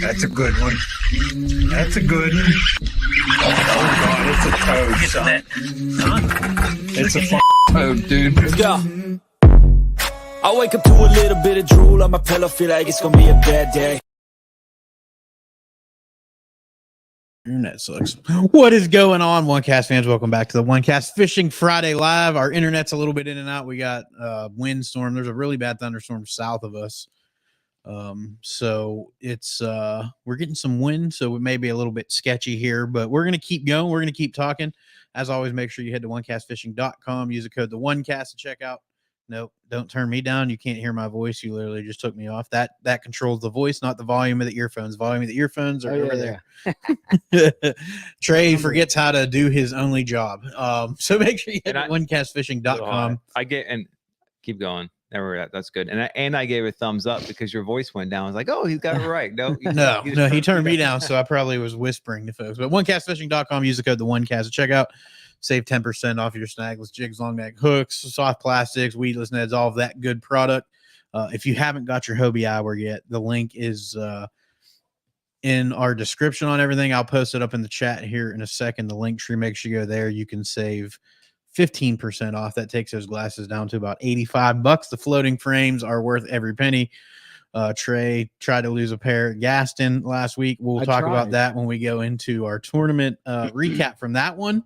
That's a good one. That's a good one. Oh, God, it's a toad, son. It's a toad, dude. Let's go. I wake up to a little bit of drool on my pillow, feel like it's gonna be a bad day. Internet sucks. What is going on, OneCast fans? Welcome back to the OneCast Fishing Friday Live. Our internet's a little bit in and out. We got windstorm. There's a really bad thunderstorm south of us. So it's we're getting some wind, so it may be a little bit sketchy here, but we're gonna keep going. We're gonna keep talking. As always, make sure you head to onecastfishing.com, use the code the OneCast to check out. Nope, don't turn me down. You can't hear my voice. You literally just took me off. That controls the voice, not the volume of the earphones. Volume of the earphones are over there. Trey forgets how to do his only job. So make sure you head to onecastfishing.com. I get and keep going. That's good. And I gave a thumbs up because your voice went down. I was like, oh, he's got it right. No, he turned me down, so I probably was whispering to folks. But onecastfishing.com, use the code the OneCast to check out. Save 10% off your snagless jigs, long neck hooks, soft plastics, weedless nets, all of that good product. If you haven't got your Hobie eyewear yet, the link is in our description on everything. I'll post it up in the chat here in a second. The link tree, make sure you go there. You can save 15% off. That takes those glasses down to about $85. The floating frames are worth every penny. Trey tried to lose a pair at Gaston last week. We'll talk about that when we go into our tournament recap from that one.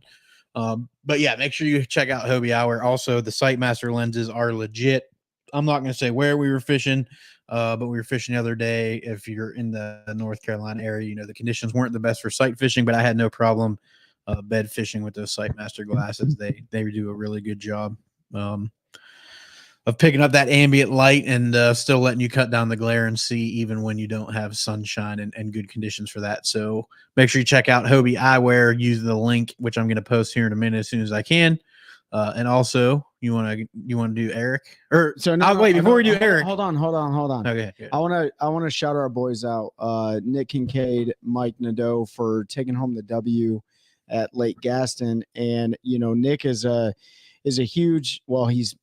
But yeah, make sure you check out Hobie Eyewear. Also, the Sightmaster lenses are legit. I'm not going to say where we were fishing, but we were fishing the other day. If you're in the North Carolina area, you know the conditions weren't the best for sight fishing, but I had no problem bed fishing with those Sightmaster glasses. They do a really good job of picking up that ambient light and still letting you cut down the glare and see even when you don't have sunshine and good conditions for that. So make sure you check out Hobie Eyewear. Use the link, which I'm going to post here in a minute as soon as I can. And also, you want to do Eric? Or so no, wait, before we do Eric, hold on. Okay. I want to shout our boys out, Nick Kincaid, Mike Nadeau, for taking home the W at Lake Gaston. And Nick is a huge, he's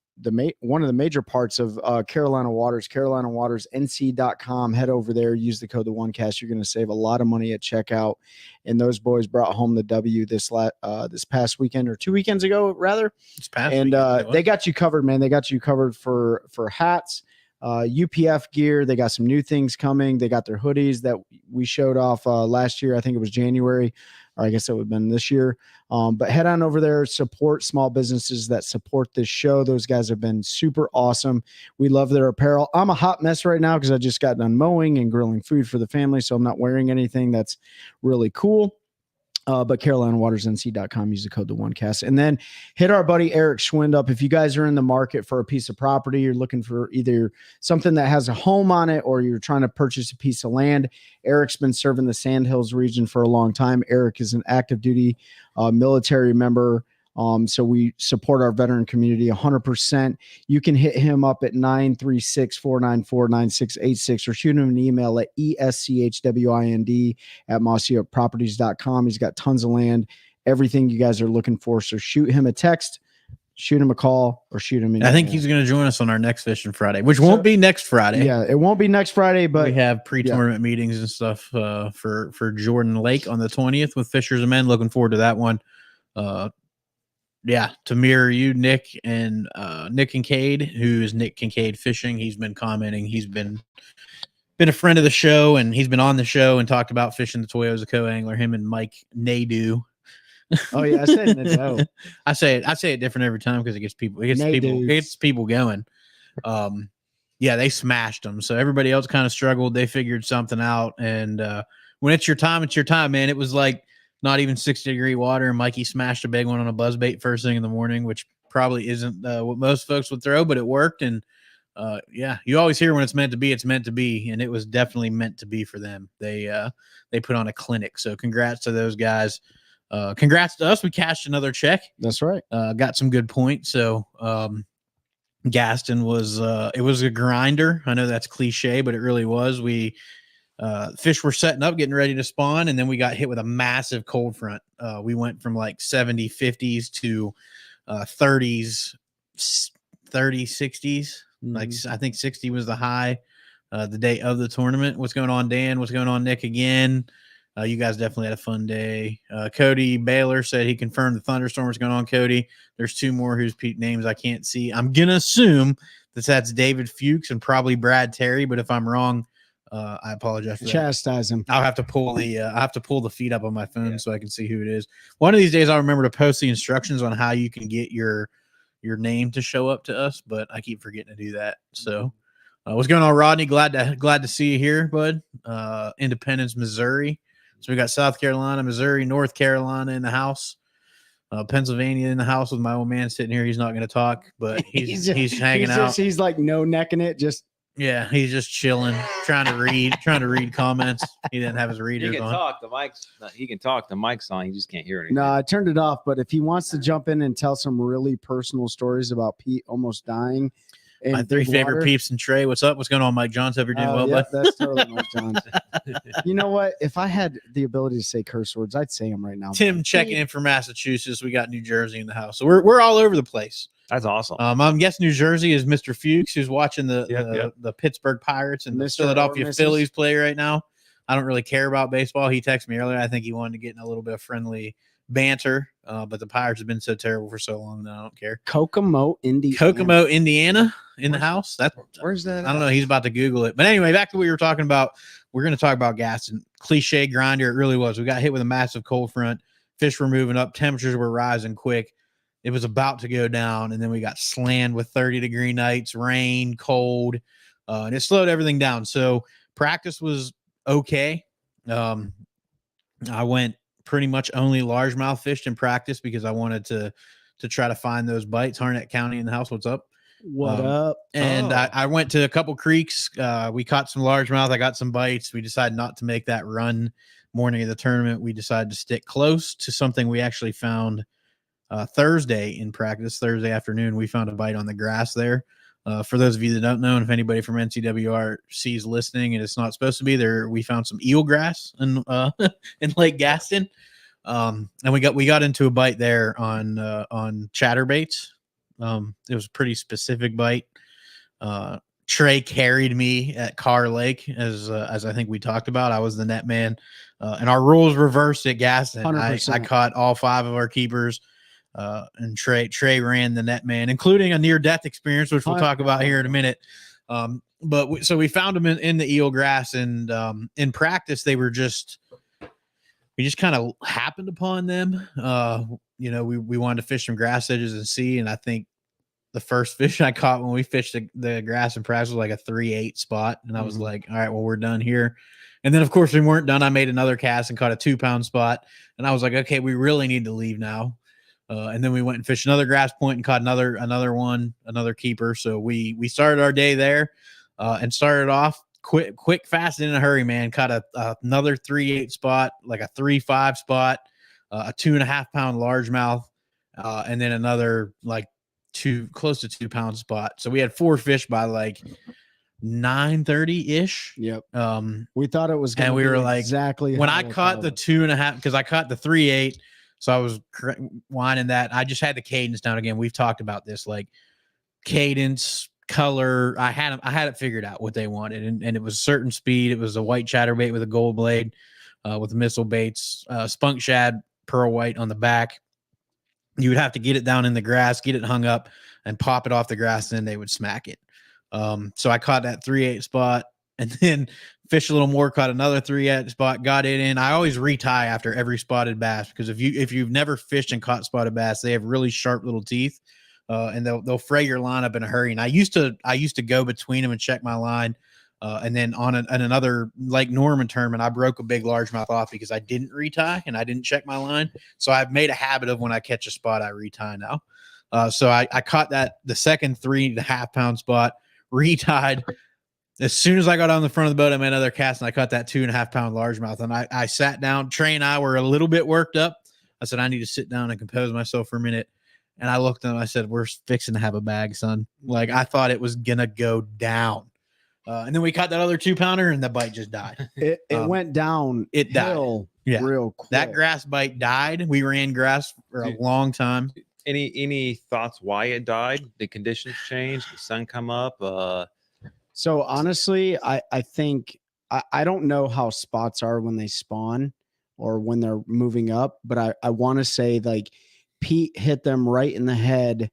one of the major parts of Carolina Waters, NC.com. Head over there, use the code the OneCast. You're going to save a lot of money at checkout. And those boys brought home the W this past weekend, or 2 weekends ago, rather. And they got you covered, man. They got you covered for hats, UPF gear. They got some new things coming. They got their hoodies that we showed off last year. I think it was January, or I guess it would have been this year. But head on over there, support small businesses that support this show. Those guys have been super awesome. We love their apparel. I'm a hot mess right now because I just got done mowing and grilling food for the family, so I'm not wearing anything that's really cool. But CarolinaWatersNC.com, use the code the OneCast. And then hit our buddy Eric Schwind up. If you guys are in the market for a piece of property, you're looking for either something that has a home on it or you're trying to purchase a piece of land. Eric's been serving the Sandhills region for a long time. Eric is an active duty military member. So we support our veteran community 100%. You can hit him up at 936-494-9686 or shoot him an email at eschwind@mossyoakproperties.com. He's got tons of land, everything you guys are looking for. So shoot him a text, shoot him a call, or shoot him an email. I think he's going to join us on our next Fishing Friday, which won't be next Friday. Yeah, it won't be next Friday, but we have pre-tournament meetings and stuff for Jordan Lake on the 20th with Fishers and Men. Looking forward to that one. Yeah, to mirror you, Nick, and Nick Kincaid, who is Nick Kincaid Fishing. He's been commenting. He's been a friend of the show, and he's been on the show and talked about fishing the Toyo as a co-angler. Him and Mike Nadeau. Oh yeah, I said Nadeau. I say it different every time because it gets people going. Yeah, they smashed them. So everybody else kind of struggled. They figured something out, and when it's your time, man. It was like not even 60-degree water, and Mikey smashed a big one on a buzzbait first thing in the morning, which probably isn't what most folks would throw, but it worked. And yeah, you always hear when it's meant to be, and it was definitely meant to be for them. They put on a clinic. So congrats to those guys. Congrats to us. We cashed another check. That's right. Got some good points. So Gaston was it was a grinder. I know that's cliche, but it really was. Fish were setting up, getting ready to spawn, and then we got hit with a massive cold front. We went from like 70, 50s to 30s, 30, 60s. Like I think 60 was the high the day of the tournament. What's going on, Dan? What's going on, Nick? Again, you guys definitely had a fun day. Cody Baylor said he confirmed the thunderstorm was going on. Cody, there's 2 more whose names I can't see. I'm gonna assume that's David Fuchs and probably Brad Terry, but if I'm wrong, I apologize for that. Chastise him. I'll have to pull the feed up on my phone so I can see who it is. One of these days, I'll remember to post the instructions on how you can get your name to show up to us, but I keep forgetting to do that. So, what's going on, Rodney? Glad to see you here, bud. Independence, Missouri. So we got South Carolina, Missouri, North Carolina in the house. Pennsylvania in the house with my old man sitting here. He's not going to talk, but he's hanging out. He's like no necking it. Just yeah, he's just chilling, trying to read comments. He didn't have his readers He can on. talk. The mic's. He can talk. The mic's on. He just can't hear anything. no, I turned it off. But if he wants to jump in and tell some really personal stories about Pete almost dying, and My 3 big favorite water, peeps and Trey. What's up? What's going on, Mike Johns? Hope you're doing well, yeah, bud. that's totally Mike Johns. You know what? If I had the ability to say curse words, I'd say them right now. Tim checking in from Massachusetts. We got New Jersey in the house, so we're all over the place. That's awesome. I'm guessing New Jersey is Mr. Fuchs, who's watching Yep. the Pittsburgh Pirates and the Mr. Philadelphia or Mrs. Phillies play right now. I don't really care about baseball. He texted me earlier. I think he wanted to get in a little bit of friendly banter, but the Pirates have been so terrible for so long that I don't care. Kokomo, Indiana. Kokomo, Indiana, in the house. Where's that? I don't know. He's about to Google it. But anyway, back to what we were talking about. We're going to talk about Gaston. Cliche grinder. It really was. We got hit with a massive cold front. Fish were moving up. Temperatures were rising quick. It was about to go down. And then we got slammed with 30-degree nights, rain, cold, and it slowed everything down. So practice was okay. I went pretty much only largemouth fished in practice because I wanted to try to find those bites. Harnett County in the house. What's up? What up? And I went to a couple creeks. We caught some largemouth. I got some bites. We decided not to make that run morning of the tournament. We decided to stick close to something we actually found Thursday in practice. Thursday afternoon, we found a bite on the grass there. For those of you that don't know, and if anybody from NCWRC is listening and it's not supposed to be there, we found some eelgrass in Lake Gaston. And we got into a bite there on chatterbaits. It was a pretty specific bite. Trey carried me at Carr Lake as I think we talked about. I was the net man, and our rules reversed at Gaston. I caught all 5 of our keepers, and Trey ran the net man, including a near death experience, which we'll talk about here in a minute. So we found them in the eelgrass, and in practice we just kind of happened upon them. We wanted to fish some grass edges and see, and I think the first fish I caught when we fished the grass and practice was like a 3/8 spot. And I was like, all right, well, we're done here. And then of course we weren't done. I made another cast and caught a 2-pound spot. And I was like, okay, we really need to leave now. And then we went and fished another grass point and caught another keeper. So we started our day there, and started off quick, fast, and in a hurry, man. Caught another 3/8 spot, like a 3/5 spot, a 2.5-pound largemouth, and then another like close to 2-pound spot. So we had 4 fish by like 9:30-ish. Yep. We thought it was going and we were like, exactly when I caught the 2.5, because I caught the 3/8, so I was winding that. I just had the cadence down again. We've talked about this, like cadence, color. I had it figured out what they wanted, and it was a certain speed. It was a white chatterbait with a gold blade, with missile baits, spunk shad, pearl white on the back. You would have to get it down in the grass, get it hung up, and pop it off the grass, and then they would smack it. So I caught that 3/8 spot, and then fished a little more, caught another 3/8 spot, got it in. I always retie after every spotted bass, because if you've never fished and caught spotted bass, they have really sharp little teeth, and they'll fray your line up in a hurry. And I used to go between them and check my line. And then on another Lake Norman tournament, I broke a big largemouth off because I didn't retie and I didn't check my line. So I've made a habit of when I catch a spot, I retie now. So I caught the second 3.5-pound spot, retied. As soon as I got on the front of the boat, I made another cast, and I caught that 2.5-pound largemouth. And I sat down. Trey and I were a little bit worked up. I said, I need to sit down and compose myself for a minute. And I looked at him. I said, we're fixing to have a bag, son. Like, I thought it was going to go down. And then we caught that other 2-pounder, and the bite just died. It went down. It died. Real quick. That grass bite died. We ran grass for a long time. Any thoughts why it died? The conditions changed? The sun come up? So honestly, I think I don't know how spots are when they spawn or when they're moving up, but I want to say like Pete hit them right in the head,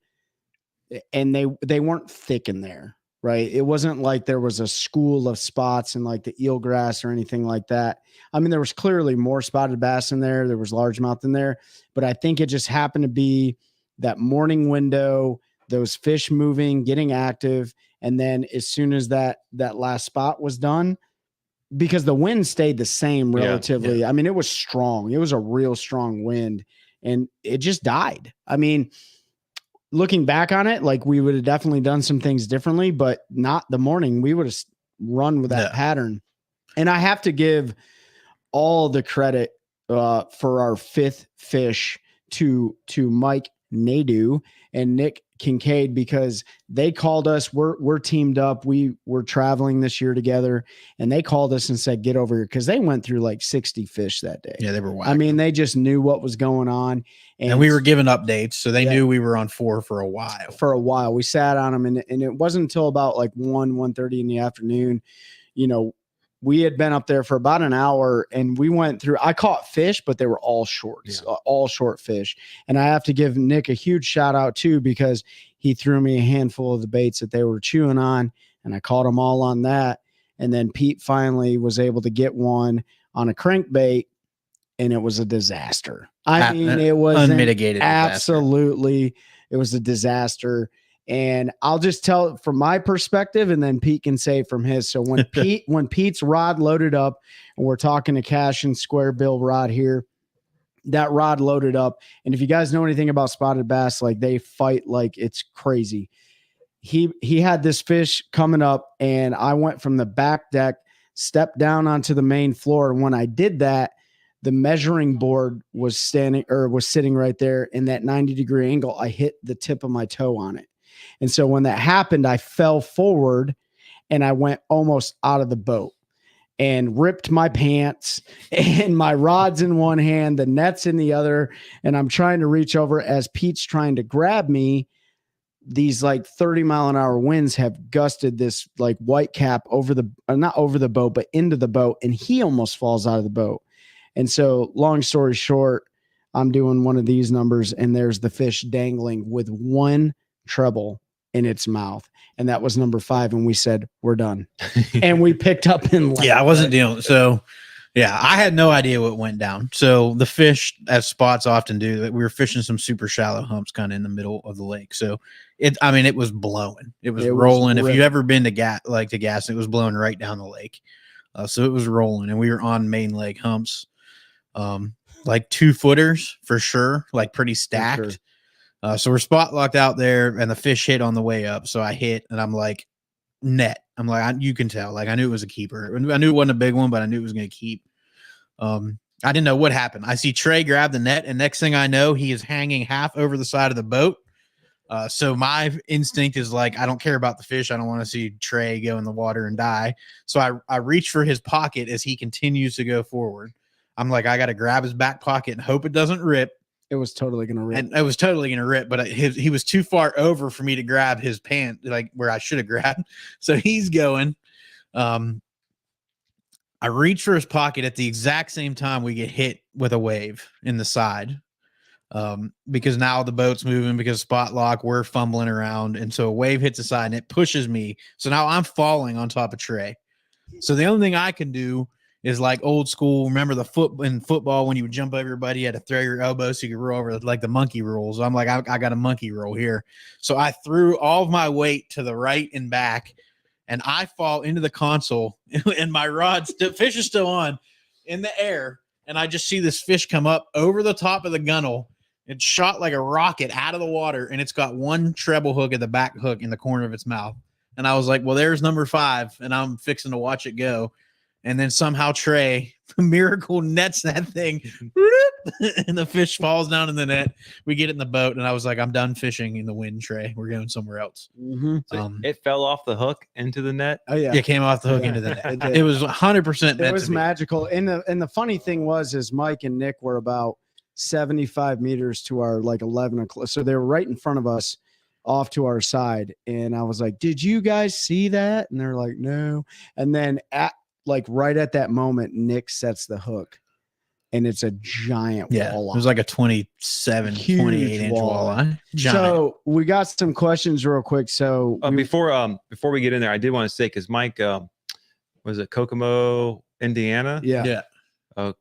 and they weren't thick in there, right? It wasn't like there was a school of spots in like the eelgrass or anything like that. I mean, there was clearly more spotted bass in there. There was largemouth in there, but I think it just happened to be that morning window, those fish moving, getting active. And then as soon as that last spot was done, because the wind stayed the same relatively. Yeah. I mean, it was strong. It was a real strong wind, and it just died. I mean, looking back on it, like we would have definitely done some things differently, but not the morning. We would have run with that pattern. And I have to give all the credit for our fifth fish to Mike Nadeau and Nick Kincaid, because they called us. We're teamed up. We were traveling this year together, and they called us and said, get over here, because they went through like 60 fish that day. Yeah, they were whacking. I mean, they just knew what was going on. And we were giving updates, so they knew we were on 4 for a while. For a while. We sat on them, and it wasn't until about like 1:30 in the afternoon, you know, we had been up there for about an hour, and we went through. I caught fish, but they were all shorts, all short fish. And I have to give Nick a huge shout out too, because he threw me a handful of the baits that they were chewing on, and I caught them all on that. And then Pete finally was able to get one on a crankbait, and it was a disaster. I mean, it was unmitigated absolutely disaster. It was a disaster. And I'll just tell from my perspective, and then Pete can say from his. So when Pete's rod loaded up, and we're talking to Cash and Square Bill rod here, that rod loaded up. And if you guys know anything about spotted bass, like they fight like it's crazy. He had this fish coming up, and I went from the back deck, stepped down onto the main floor. And when I did that, the measuring board was sitting right there in that 90-degree angle. I hit the tip of my toe on it. And so when that happened, I fell forward, and I went almost out of the boat and ripped my pants, and my rod's in one hand, the net's in the other. And I'm trying to reach over as Pete's trying to grab me. These like 30-mile-an-hour winds have gusted this like white cap over not over the boat, but into the boat. And he almost falls out of the boat. And so long story short, I'm doing one of these numbers, and there's the fish dangling with one treble in its mouth. And that was number 5. And we said, we're done. And we picked up and left. Yeah, I wasn't dealing. So yeah, I had no idea what went down. So the fish, as spots often do, that we were fishing some super shallow humps kind of in the middle of the lake. So it was blowing. It was rolling. If you've ever been to Gaston, it was blowing right down the lake. So it was rolling, and we were on main lake humps. Like 2-footers for sure, like pretty stacked. Sure. So we're spot locked out there, and the fish hit on the way up. So I hit, and I'm like, net. I'm like, you can tell. Like, I knew it was a keeper. I knew it wasn't a big one, but I knew it was going to keep. I didn't know what happened. I see Trey grab the net, and next thing I know, he is hanging half over the side of the boat. So my instinct is like, I don't care about the fish. I don't want to see Trey go in the water and die. So I reach for his pocket as he continues to go forward. I'm like, I got to grab his back pocket and hope it doesn't rip. It was totally going to rip. And it was totally going to rip, but he was too far over for me to grab his pant, like where I should have grabbed. So he's going. I reach for his pocket at the exact same time we get hit with a wave in the side. Because now the boat's moving because spot lock, we're fumbling around. And so a wave hits the side and it pushes me. So now I'm falling on top of Trey. So the only thing I can do is like old school. Remember in football, when you would jump over everybody, you had to throw your elbow so you could roll over, like the monkey rolls. I'm like, I got a monkey roll here. So I threw all of my weight to the right and back, and I fall into the console, and my fish is still on in the air. And I just see this fish come up over the top of the gunnel. It shot like a rocket out of the water, and it's got one treble hook at the back hook in the corner of its mouth. And I was like, well, there's number 5, and I'm fixing to watch it go. And then somehow Trey, miracle, nets that thing, and the fish falls down in the net. We get it in the boat, and I was like, I'm done fishing in the wind, Trey. We're going somewhere else. Mm-hmm. So it fell off the hook into the net? Oh, yeah. It came off the hook into the net. It was 100% It was magical. And the funny thing is Mike and Nick were about 75 meters to our like 11 o'clock. So they were right in front of us. off to our side. And I was like, did you guys see that? And they're like, no. And then right at that moment, Nick sets the hook. And it's a giant walleye. It was like a 27, Huge 28 inch walleye. Giant. So we got some questions real quick. So before we get in there, I did want to say, because Mike, was it Kokomo, Indiana? Yeah.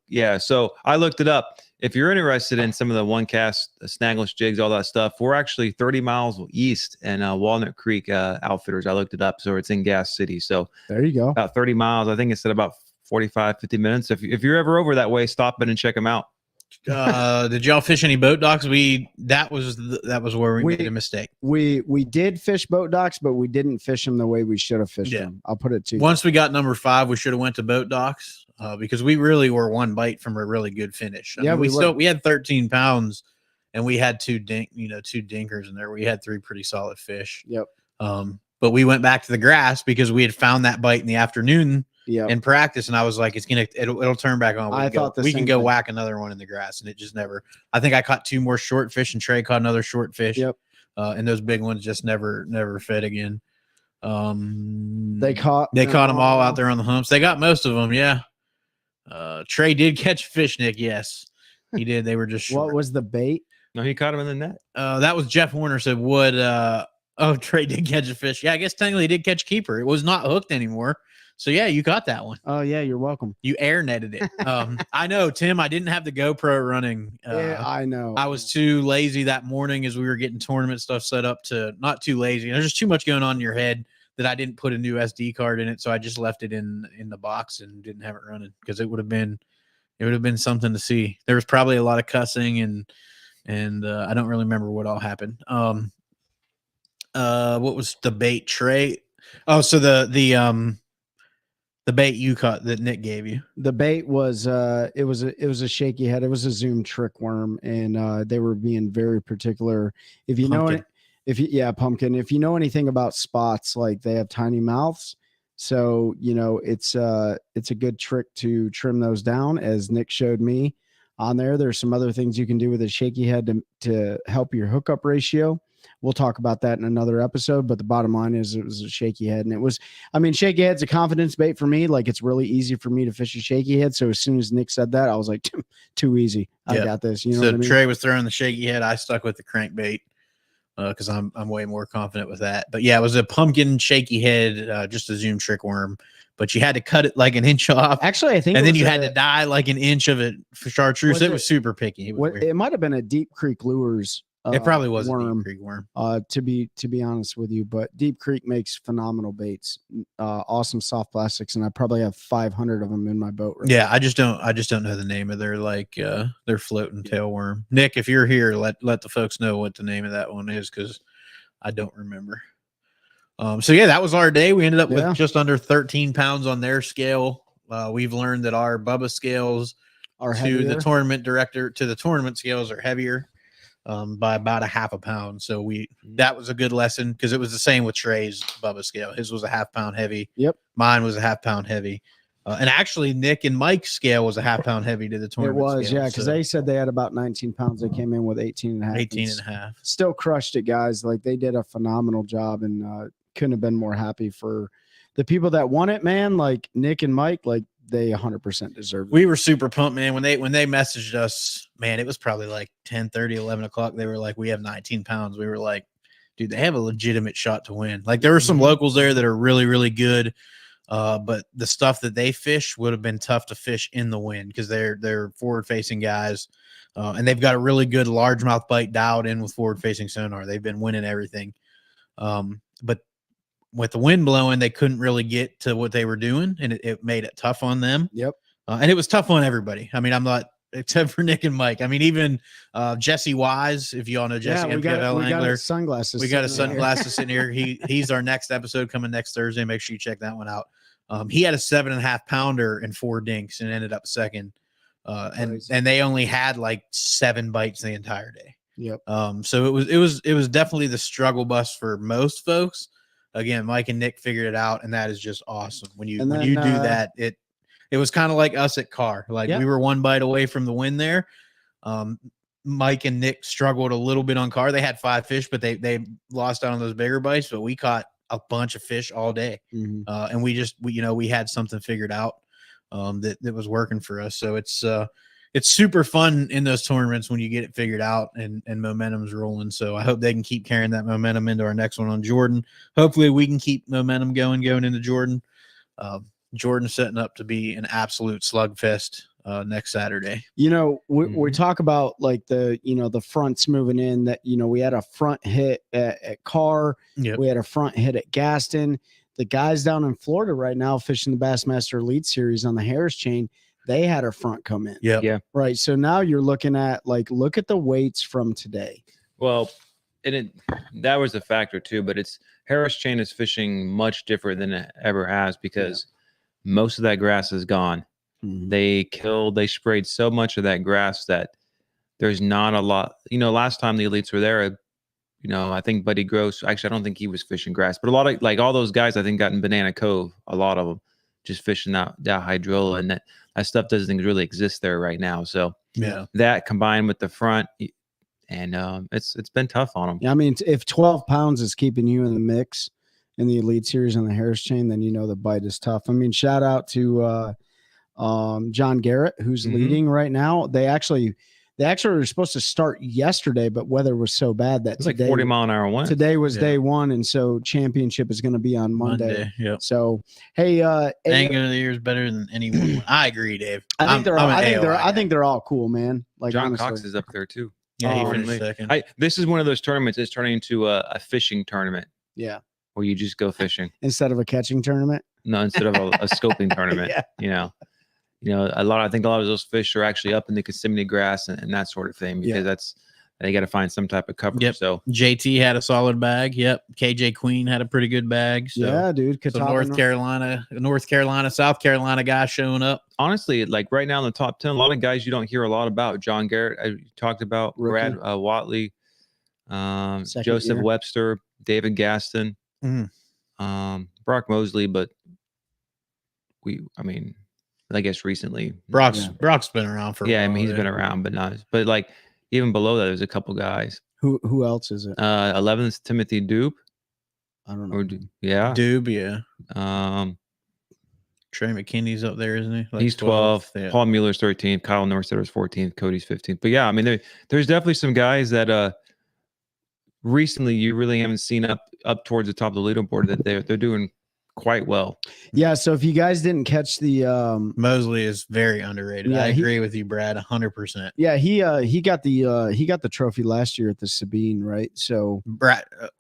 Yeah. So I looked it up. If you're interested in some of the one cast snagless jigs, all that stuff, we're actually 30 miles east in Walnut Creek Outfitters. I looked it up. So it's in Gas City. So there you go. About 30 miles. I think it's at about 45, 50 minutes. If you're ever over that way, stop in and check them out. Did y'all fish any boat docks? That was where we made a mistake. We did fish boat docks, but we didn't fish them the way we should have fished them. I'll put it to you. Once we got number 5, we should have went to boat docks because we really were one bite from a really good finish. I mean, we had 13 pounds and we had two dinkers in there. We had 3 pretty solid fish. Yep. But we went back to the grass because we had found that bite in the afternoon. In practice, and I was like, it'll turn back on. We can go whack another one in the grass, and it just never. I think I caught 2 more short fish, and Trey caught another short fish. Yep. And those big ones just never fed again. They caught them all out there on the humps. They got most of them. Yeah. Trey did catch a fish, Nick. Yes, he did. They were just short. What was the bait? No, he caught him in the net. That was Jeff Warner said Trey did catch a fish. Yeah, I guess technically he did catch a keeper. It was not hooked anymore. So yeah, you got that one. Oh yeah, you're welcome. You air netted it. I know, Tim. I didn't have the GoPro running. Yeah, I know. I was too lazy that morning as we were getting tournament stuff set up to not too lazy. There's just too much going on in your head that I didn't put a new SD card in it. So I just left it in the box and didn't have it running because it would have been something to see. There was probably a lot of cussing and I don't really remember what all happened. What was the bait, Trey? Oh, so the bait you caught that Nick gave you. The bait was it was a shaky head. It was a Zoom trick worm, and they were being very particular. If you pumpkin. Pumpkin. If you know anything about spots, like they have tiny mouths, so it's a good trick to trim those down. As Nick showed me on there, there's some other things you can do with a shaky head to help your hookup ratio. We'll talk about that in another episode, but the bottom line is it was a shaky head. And shaky head's a confidence bait for me. Like, it's really easy for me to fish a shaky head. So as soon as Nick said that, I was like, too easy. I got this. You know what I mean? Trey was throwing the shaky head. I stuck with the crankbait because I'm way more confident with that. But yeah, it was a pumpkin shaky head, just a Zoom trick worm. But you had to cut it like an inch off. Actually, I think, and then you had to dye like an inch of it for chartreuse. It was super picky. It might have been a Deep Creek Lures. It probably was worm, a Deep Creek worm. To be honest with you, but Deep Creek makes phenomenal baits, awesome soft plastics, and I probably have 500 of them in my boat. Right now. I just don't know the name of their their floating tail worm. Nick, if you're here, let the folks know what the name of that one is because I don't remember. So yeah, that was our day. We ended up with just under 13 pounds on their scale. We've learned that our Bubba scales to the tournament scales are heavier. By about a half a pound. So that was a good lesson because it was the same with Trey's Bubba scale. His was a half pound heavy. Yep. Mine was a half pound heavy. And actually Nick and Mike's scale was a half pound heavy to the tournament. It was, scale, because they said they had about 19 pounds. They came in with 18 and a half. 18 and a half. Still crushed it, guys. Like, they did a phenomenal job and couldn't have been more happy for the people that won it, man. Like Nick and Mike, like, they 100% deserve it. We were super pumped, man. When they messaged us, man, it was probably like 10:30, 11 o'clock. They were like, we have 19 pounds. We were like, dude, they have a legitimate shot to win. Like, there were some locals there that are really, really good. But the stuff that they fish would have been tough to fish in the wind because they're forward facing guys. And they've got a really good largemouth bite dialed in with forward facing sonar. They've been winning everything. But with the wind blowing, they couldn't really get to what they were doing, and it made it tough on them. Yep. And it was tough on everybody. I mean, I'm not, except for Nick and Mike. I mean, even Jesse Wise, if you all know Jesse, we got his sunglasses. We got his sunglasses in here. He's our next episode coming next Thursday. Make sure you check that one out. He had a 7.5 pounder and 4 dinks and ended up second. And they only had like 7 bites the entire day. Yep. So it was definitely the struggle bus for most folks. Again, Mike and Nick figured it out, and that is just awesome. When you do that, it was kind of like us at Carr. Like, we were 1 bite away from the win there. Mike and Nick struggled a little bit on car. They had 5 fish, but they lost out on those bigger bites. But we caught a bunch of fish all day, and we had something figured out that was working for us. So it's super fun in those tournaments when you get it figured out and momentum's rolling. So I hope they can keep carrying that momentum into our next one on Jordan. Hopefully we can keep momentum going into Jordan. Jordan's setting up to be an absolute slugfest next Saturday. We talk about like the fronts moving in, that, we had a front hit at Carr. Yep. We had a front hit at Gaston. The guys down in Florida right now fishing the Bassmaster Elite Series on the Harris chain, they had a front come in. Yeah. Right. So now you're looking at look at the weights from today. Well, that was a factor too, but it's Harris chain is fishing much different than it ever has because most of that grass is gone. They sprayed so much of that grass that there's not a lot. Last time the elites were there, I think Buddy Gross, actually, I don't think he was fishing grass, but a lot of all those guys, I think, got in Banana Cove, a lot of them just fishing that hydrola, and that stuff doesn't really exist there right now. So that combined with the front, and it's been tough on them. Yeah, I mean, if 12 pounds is keeping you in the mix in the Elite Series on the Harris chain, then the bite is tough. I mean, shout out to John Garrett, who's leading right now. They actually were supposed to start yesterday, but weather was so bad that it's like 40-mile-an-hour wind. Today was day one, and so championship is going to be on Monday. Yep. So hey, Angle of the year is better than anyone. I agree, Dave. I think they're all cool, man. Like John honestly. Cox is up there too. Yeah, he finished second. This is one of those tournaments that's turning into a fishing tournament. Yeah. Where you just go fishing instead of a catching tournament. No, instead of a scoping tournament. I think a lot of those fish are actually up in the Kissimmee grass and that sort of thing because they got to find some type of cover. Yep. So JT had a solid bag. Yep. KJ Queen had a pretty good bag. So, yeah, dude. So North Carolina, South Carolina guys showing up. Honestly, like right now in the top 10, a lot of guys you don't hear a lot about. John Garrett, I talked about, Rookie. Brad Watley, Joseph Webster, David Gaston, Brock Mosley, but I guess recently Brock's been around for a while. I mean, he's been around, but like even below that, there's a couple guys. Who else is it? 11th Timothy Dupe. I don't know. Dube, yeah. Trey McKinney's up there, isn't he? Like he's 12th. Yeah. Paul Mueller's 13th. Kyle Norsetter's 14th. Cody's 15th. But yeah, I mean, there's definitely some guys that recently you really haven't seen up towards the top of the leaderboard that they're doing quite well. Yeah. So if you guys didn't catch the Mosley is very underrated. Yeah, I agree with you, Brad, 100%. Yeah, he got the trophy last year at the Sabine, right? So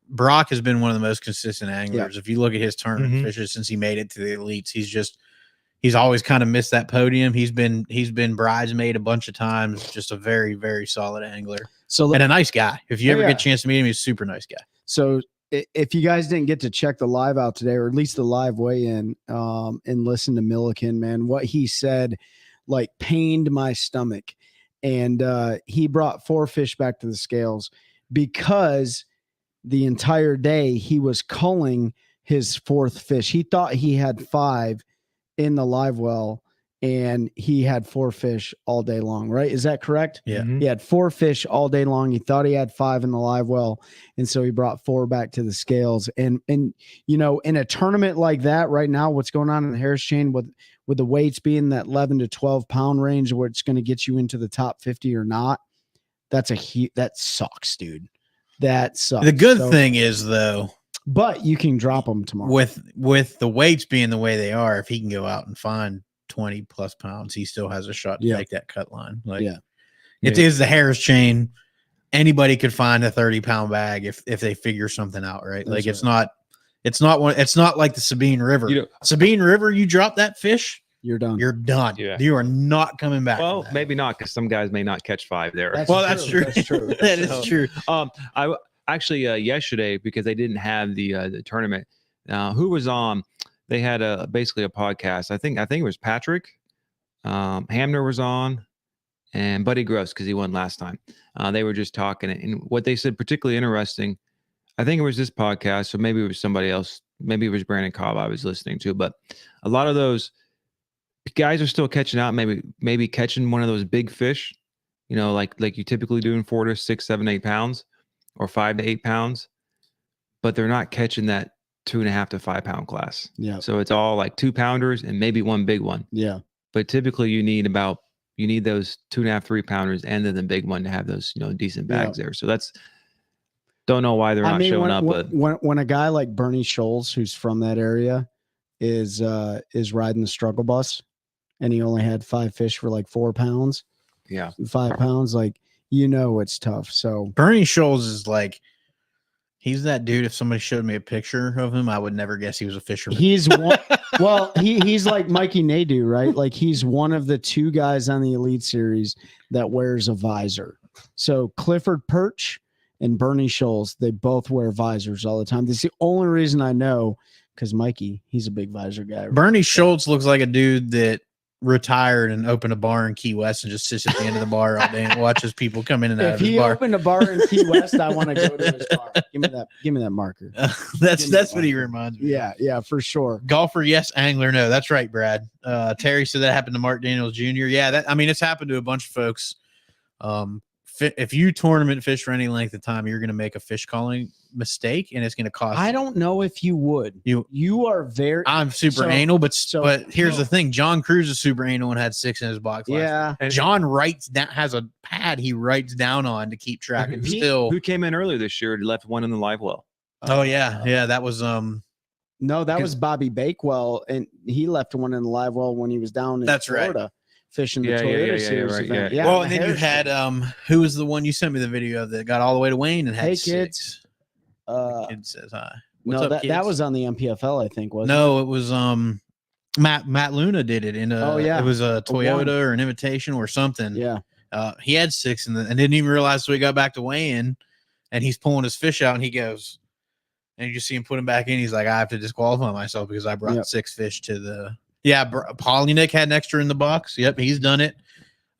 Brock has been one of the most consistent anglers. If you look at his tournament fishes since he made it to the elites, he's always kind of missed that podium. He's been bridesmaid a bunch of times. Just a very, very solid angler. And a nice guy. If you ever get a chance to meet him, he's a super nice guy. So if you guys didn't get to check the live out today, or at least the live weigh-in, and listen to Milliken, man, what he said pained my stomach. And he brought 4 fish back to the scales because the entire day he was culling his 4th fish. He thought he had 5 in the live well, and he had 4 fish all day long, right? Is that correct? Yeah. He had 4 fish all day long. He thought he had 5 in the live well, and so he brought 4 back to the scales. And in a tournament like that right now, what's going on in the Harris chain with the weights being that 11 to 12 pound range, where it's going to get you into the top 50 or not, that sucks, dude. That sucks. The good thing is, though, but you can drop them tomorrow with the weights being the way they are. If he can go out and find 20 plus pounds, he still has a shot to make that cut line. It is the Harris chain. Anybody could find a 30-pound bag if they figure something out, right? That's it's not like the Sabine River. Sabine River, you drop that fish, you're done. You're done. Yeah. You are not coming back. Well, maybe not, because some guys may not catch 5 there. That's true. That's true. That is true. I actually yesterday, because they didn't have the tournament. Who was on? They had basically a podcast. I think it was Patrick. Hamner was on, and Buddy Gross, because he won last time. They were just talking, and what they said particularly interesting. I think it was this podcast, so maybe it was somebody else. Maybe it was Brandon Cobb I was listening to, but a lot of those guys are still catching out. Maybe catching one of those big fish, you know, like you typically do in 4 to 6, 7, 8 pounds, or 5 to 8 pounds, but they're not catching that 2.5 to 5 pound class. Yeah. So it's all like 2-pounders and maybe one big one. Yeah. But typically you need those 2.5, 3-pounders and then the big one to have those, you know, decent bags there. So don't know why they're not showing up. But when a guy like Bernie Scholes, who's from that area, is riding the struggle bus, and he only had 5 fish for like 4 pounds. Yeah. 5 pounds, like, you know, it's tough. So Bernie Scholes is like, he's that dude. If somebody showed me a picture of him, I would never guess he was a fisherman. He's one, well, he's like Mikey Nadeau, right? Like, he's one of the 2 guys on the Elite Series that wears a visor. So Clifford Perch and Bernie Scholes, they both wear visors all the time. That's the only reason I know, because Mikey, he's a big visor guy. Bernie Schultz looks like a dude that retired and opened a bar in Key West and just sits at the end of the bar all day and watches people come in and out If of his he bar. opened a bar in Key West, I want to go to his bar. Give me that marker. That's what he reminds me of. Yeah, for sure. Golfer, yes. Angler, no. That's right, Brad. Terry said that happened to Mark Daniels Jr. Yeah, it's happened to a bunch of folks. If you tournament fish for any length of time, you're going to make a fish calling mistake, and it's going to cost. I don't know if you would. You are very. I'm super anal, but here's the thing: John Cruz is super anal and had 6 in his box. Yeah, John writes down, has a pad he writes down on to keep track. And who came in earlier this year? Left one in the live well. Oh yeah, that was No, that was Bobby Bakewell, and he left one in the live well when he was down in Florida. Right. Fishing the Toyota Series event. Yeah. Well, and then you had who was the one you sent me the video of that got all the way to Wayne and had Hey 6. kids. Kid says hi. No, that was on the MPFL, I think, wasn't it? It was Matt Luna did it in a it was a Toyota or an Invitation or something. Yeah. He had 6 and didn't even realize so he got back to Wayne, and he's pulling his fish out and he goes, and you just see him put him back in. He's like, I have to disqualify myself because I brought 6 fish to the. Yeah, Polynick had an extra in the box. Yep, he's done it.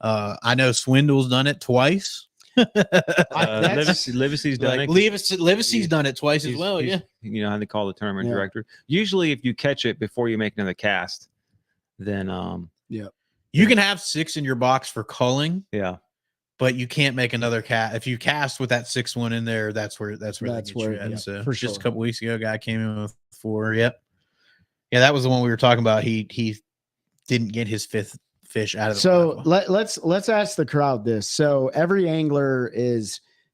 I know Swindle's done it twice. Livisy's done it. Livisy's done it twice as well. Yeah, you know how they call the tournament director. Usually, if you catch it before you make another cast, then you can have 6 in your box for culling. Yeah, but you can't make another cast if you cast with that 6th one in there. That's where so for just a couple weeks ago, a guy came in with 4. Yep. Yeah, that was the one we were talking about. He didn't get his 5th fish out of the So let's ask the crowd this. So every angler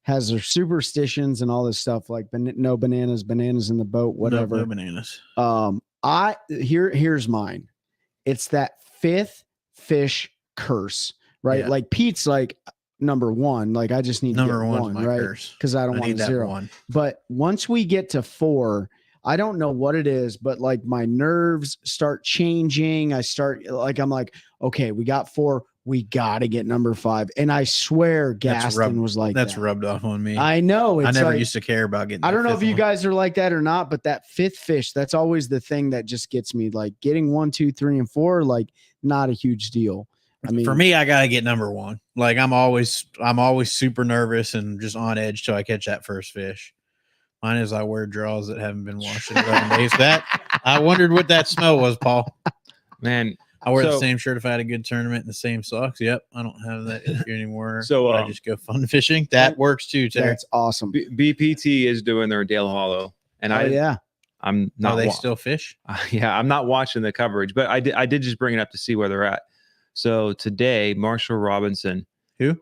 has their superstitions and all this stuff, like no bananas in the boat, whatever. No bananas. Here's mine. It's that 5th fish curse, right? Yeah. Like Pete's like number 1. Like, I just need number to get 1, right? Because I don't want 0. 1. But once we get to 4, I don't know what it is, but like my nerves start changing. I'm like, okay, we got 4. We got to get number 5. And I swear Gaston was like, that's rubbed off on me. I know. I never used to care about getting. I don't know if you guys are like that or not, but that 5th fish, that's always the thing that just gets me. Like, getting 1, 2, 3, and 4, like, not a huge deal. I mean, for me, I got to get number 1. Like, I'm always super nervous and just on edge till I catch that first fish. Mine is I wear draws that haven't been washed in 11 days. I wondered what that smell was, Paul. Man, I wear the same shirt if I had a good tournament and the same socks. Yep, I don't have that issue anymore. So I just go fun fishing. That works too, Terry. That's awesome. BPT is doing their Dale Hollow, and I'm not. They still fish? Yeah, I'm not watching the coverage, but I did just bring it up to see where they're at. So today, Marshall Robinson. Who?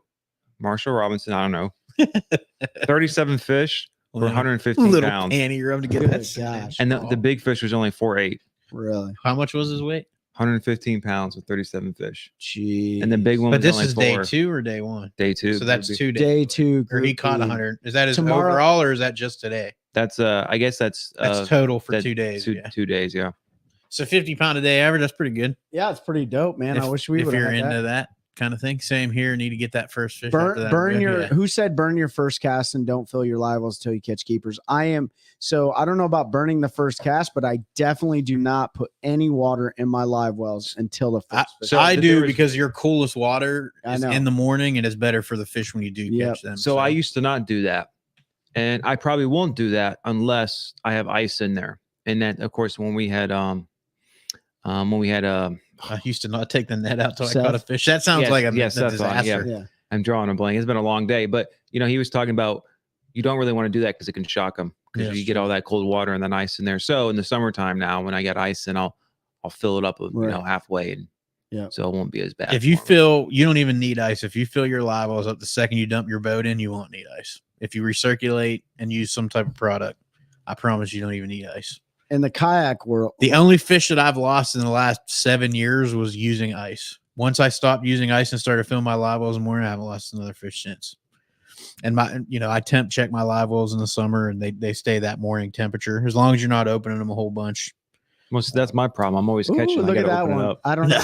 Marshall Robinson. I don't know. 37 fish. For 115 little pounds. Panty rub to get that. Gosh, and the big fish was only 4.8. Really? How much was his weight? 115 pounds with 37 fish. Gee. And the big one. But was this is 4. day 2 or day 1? Day 2. So that's 2 days. Day 2. Or he caught 100. Is that his Tomorrow, overall, or is that just today? That's I guess that's total for 2 days. 2 days. Yeah. So 50 pound a day average. That's pretty good. Yeah, it's pretty dope, man. I wish we would. If you're into that kind of thing, same here. Need to get that first fish. Who said burn your first cast and don't fill your live wells until you catch keepers? I am. So I don't know about burning the first cast, but I definitely do not put any water in my live wells until the first fish. So I do, because your coolest water is in the morning and it's better for the fish when you do catch them. So I used to not do that, and I probably won't do that unless I have ice in there. And that, of course, when we had I used to not take the net out till I caught a fish. That sounds like a disaster. Yeah. I'm drawing a blank. It's been a long day, but you know, he was talking about you don't really want to do that because it can shock them because you get all that cold water and then ice in there. So in the summertime now, when I get ice, and I'll fill it up, you know, halfway, and so it won't be as bad. If you fill, you don't even need ice. If you fill your live wells up the second you dump your boat in, you won't need ice. If you recirculate and use some type of product, I promise you don't even need ice. In the kayak world, the only fish that I've lost in the last 7 years was using ice. Once I stopped using ice and started filling my live wells in the morning, I haven't lost another fish since. And I temp check my live wells in the summer, and they stay that morning temperature as long as you're not opening them a whole bunch. Well, so that's my problem. I'm always catching. Look I at that open one. It up. I don't know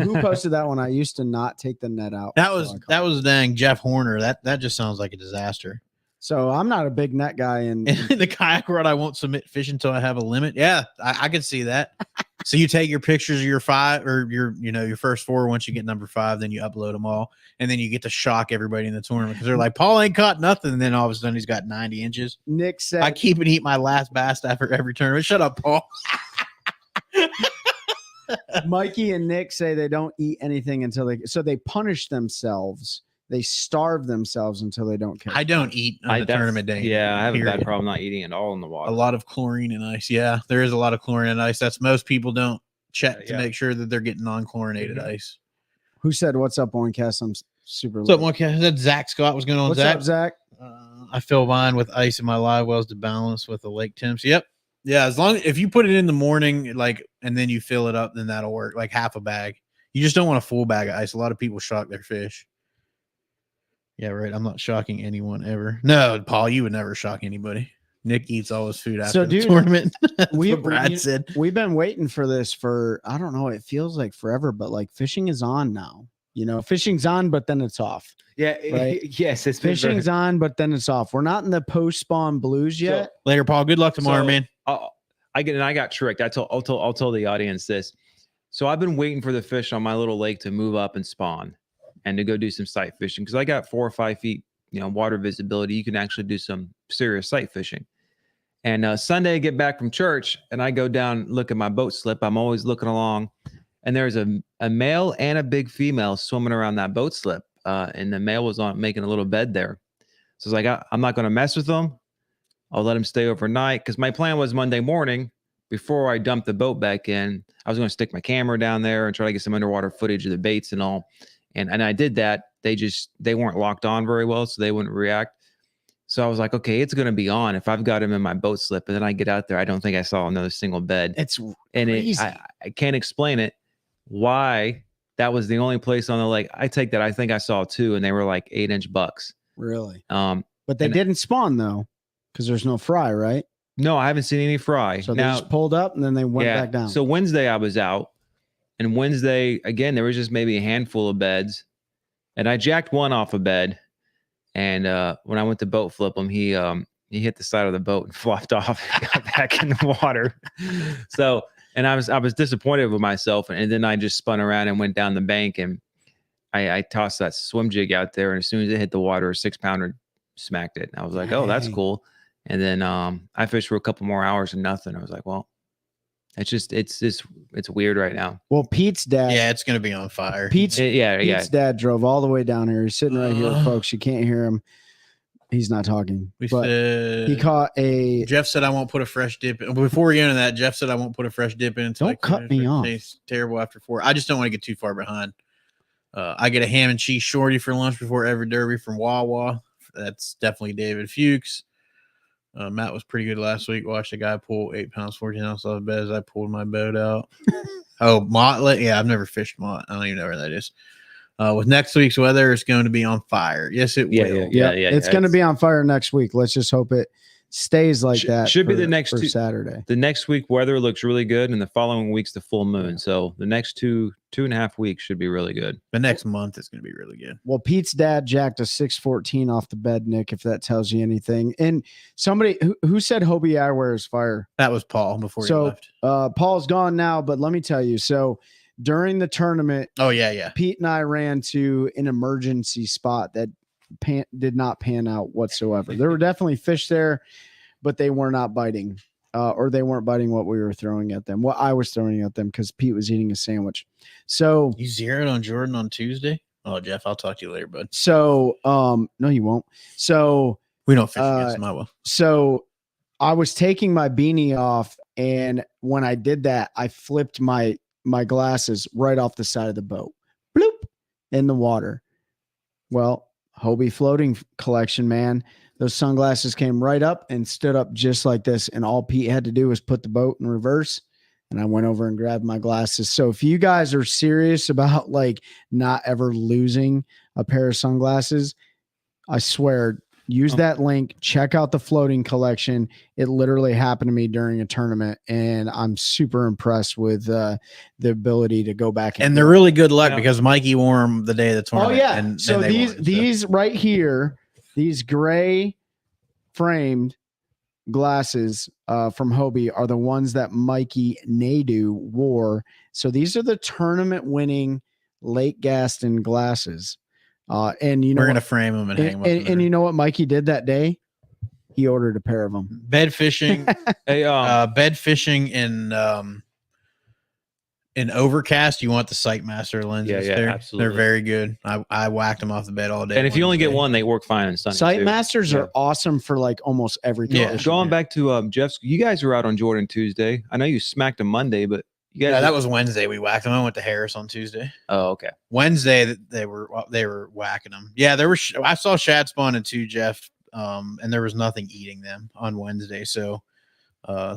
who posted that one. I used to not take the net out. That was dang Jeff Horner. That just sounds like a disaster. So I'm not a big net guy. In the kayak world, I won't submit fish until I have a limit. Yeah, I can see that. So you take your pictures of your 5 or your first 4. Once you get number 5, then you upload them all, and then you get to shock everybody in the tournament because they're like, Paul ain't caught nothing. And then all of a sudden he's got 90 inches. Nick said, I keep and eat my last bass after every tournament. Shut up, Paul. Mikey and Nick say they don't eat anything until they punish themselves. They starve themselves until they don't catch. I don't eat on the tournament day. Yeah, I have a bad problem not eating at all in the water. A lot of chlorine and ice. Yeah, there is a lot of chlorine and ice. That's most people don't check to make sure that they're getting non-chlorinated ice. Who said, "What's up, Warncast?" I'm super. What's up, Warncast? That Zach Scott was going on. What's up, Zach? I fill mine with ice in my live wells to balance with the lake temps. Yep. Yeah, if you put it in the morning, and then you fill it up, then that'll work. Like half a bag. You just don't want a full bag of ice. A lot of people shock their fish. Yeah, right. I'm not shocking anyone ever. No, Paul, you would never shock anybody. Nick eats all his food after the tournament. Brad said. We've been waiting for this for, I don't know, it feels like forever, but fishing is on now. Fishing's on, but then it's off. Yeah. Right? Yes. It's fishing's on, but then it's off. We're not in the post-spawn blues yet. So, later, Paul. Good luck tomorrow, man. I got tricked. I'll tell the audience this. So I've been waiting for the fish on my little lake to move up and spawn and to go do some sight fishing. Cause I got 4 or 5 feet, water visibility. You can actually do some serious sight fishing. And Sunday I get back from church and I go down, look at my boat slip. I'm always looking along and there's a male and a big female swimming around that boat slip. And the male was making a little bed there. So it's like, I'm not going to mess with them. I'll let him stay overnight. Cause my plan was Monday morning before I dumped the boat back in, I was going to stick my camera down there and try to get some underwater footage of the baits and all. And I did that. They weren't locked on very well, so they wouldn't react. So I was like, okay, it's going to be on if I've got him in my boat slip. And then I get out there. I don't think I saw another single bed. It's crazy. I can't explain it. Why that was the only place on the lake. I think I saw 2 and they were like 8-inch bucks. Really? But they didn't spawn though, because there's no fry, right? No, I haven't seen any fry. So they just pulled up and then they went back down. So Wednesday I was out. And Wednesday, again, there was just maybe a handful of beds. And I jacked one off a bed. And when I went to boat flip him, he hit the side of the boat and flopped off and got back in the water. So, and I was disappointed with myself. And then I just spun around and went down the bank and I tossed that swim jig out there. And as soon as it hit the water, a 6-pounder smacked it. And I was like, oh, that's cool. And then I fished for a couple more hours and nothing. I was like, well, it's weird right now. Well, Pete's dad. Yeah, it's gonna be on fire. Pete's dad drove all the way down here. He's sitting right here, folks. You can't hear him. He's not talking. He caught a. Jeff said I won't put a fresh dip in. Before we get into that, Jeff said I won't put a fresh dip in until don't cut me off. It tastes terrible after 4. I just don't want to get too far behind. I get a ham and cheese shorty for lunch before every derby from Wawa. That's definitely David Fuchs. Matt was pretty good last week. Watched a guy pull 8 pounds, 14 ounces off the bed as I pulled my boat out. Oh, Mottlet. Yeah, I've never fished Mott. I don't even know where that is. With next week's weather, it's going to be on fire. Yes, it will. Yeah. It's going to be on fire next week. Let's just hope it stays like that. Should be the next Saturday. The next week weather looks really good, and the following week's the full moon. So the next 2.5 weeks should be really good. The next month is going to be really good. Well, Pete's dad jacked a 614 off the bed, Nick, if that tells you anything. And somebody who said Hobie eyewear is fire. That was Paul before he left. Paul's gone now, but let me tell you. So during the tournament, Pete and I ran to an emergency spot that did not pan out whatsoever. There were definitely fish there, but they were not biting, or they weren't biting what we were throwing at them. What I was throwing at them, because Pete was eating a sandwich. So you zeroed on Jordan on Tuesday? Oh, Jeff, I'll talk to you later, bud. So, no, you won't. So, We don't fish against them. I will. so I was taking my beanie off, and when I did that, I flipped my glasses right off the side of the boat, bloop, in the water. Well, Hobie floating collection, man. Those sunglasses came right up and stood up just like this, and all Pete had to do was put the boat in reverse, and I went over and grabbed my glasses. So if you guys are serious about like not ever losing a pair of sunglasses, I swear, use that link, check out the floating collection. It literally happened to me during a tournament, and I'm super impressed with the ability to go back. And they're really good luck because Mikey wore them the day of the tournament. Oh yeah. And so these right here, these gray framed glasses from Hobie are the ones that Mikey Nadu wore. So these are the tournament winning Lake Gaston glasses. And you know, we're going to frame them and hang them up. And you know what Mikey did that day? He ordered a pair of them. Bed fishing. Bed fishing in Overcast. You want the Sightmaster lenses. Yeah, they're absolutely. They're very good. I whacked them off the bed all day. And if you only get one, they work fine in sunny. Sightmasters are awesome for like almost every condition. Yeah. Going back to Jeff's, you guys were out on Jordan Tuesday. I know you smacked him Monday, but you guys. Yeah, that was Wednesday. We whacked them. I went to Harris on Tuesday. Oh, okay. Wednesday they were whacking them. Yeah, there was. I saw shad spawning too, Jeff. And there was nothing eating them on Wednesday. So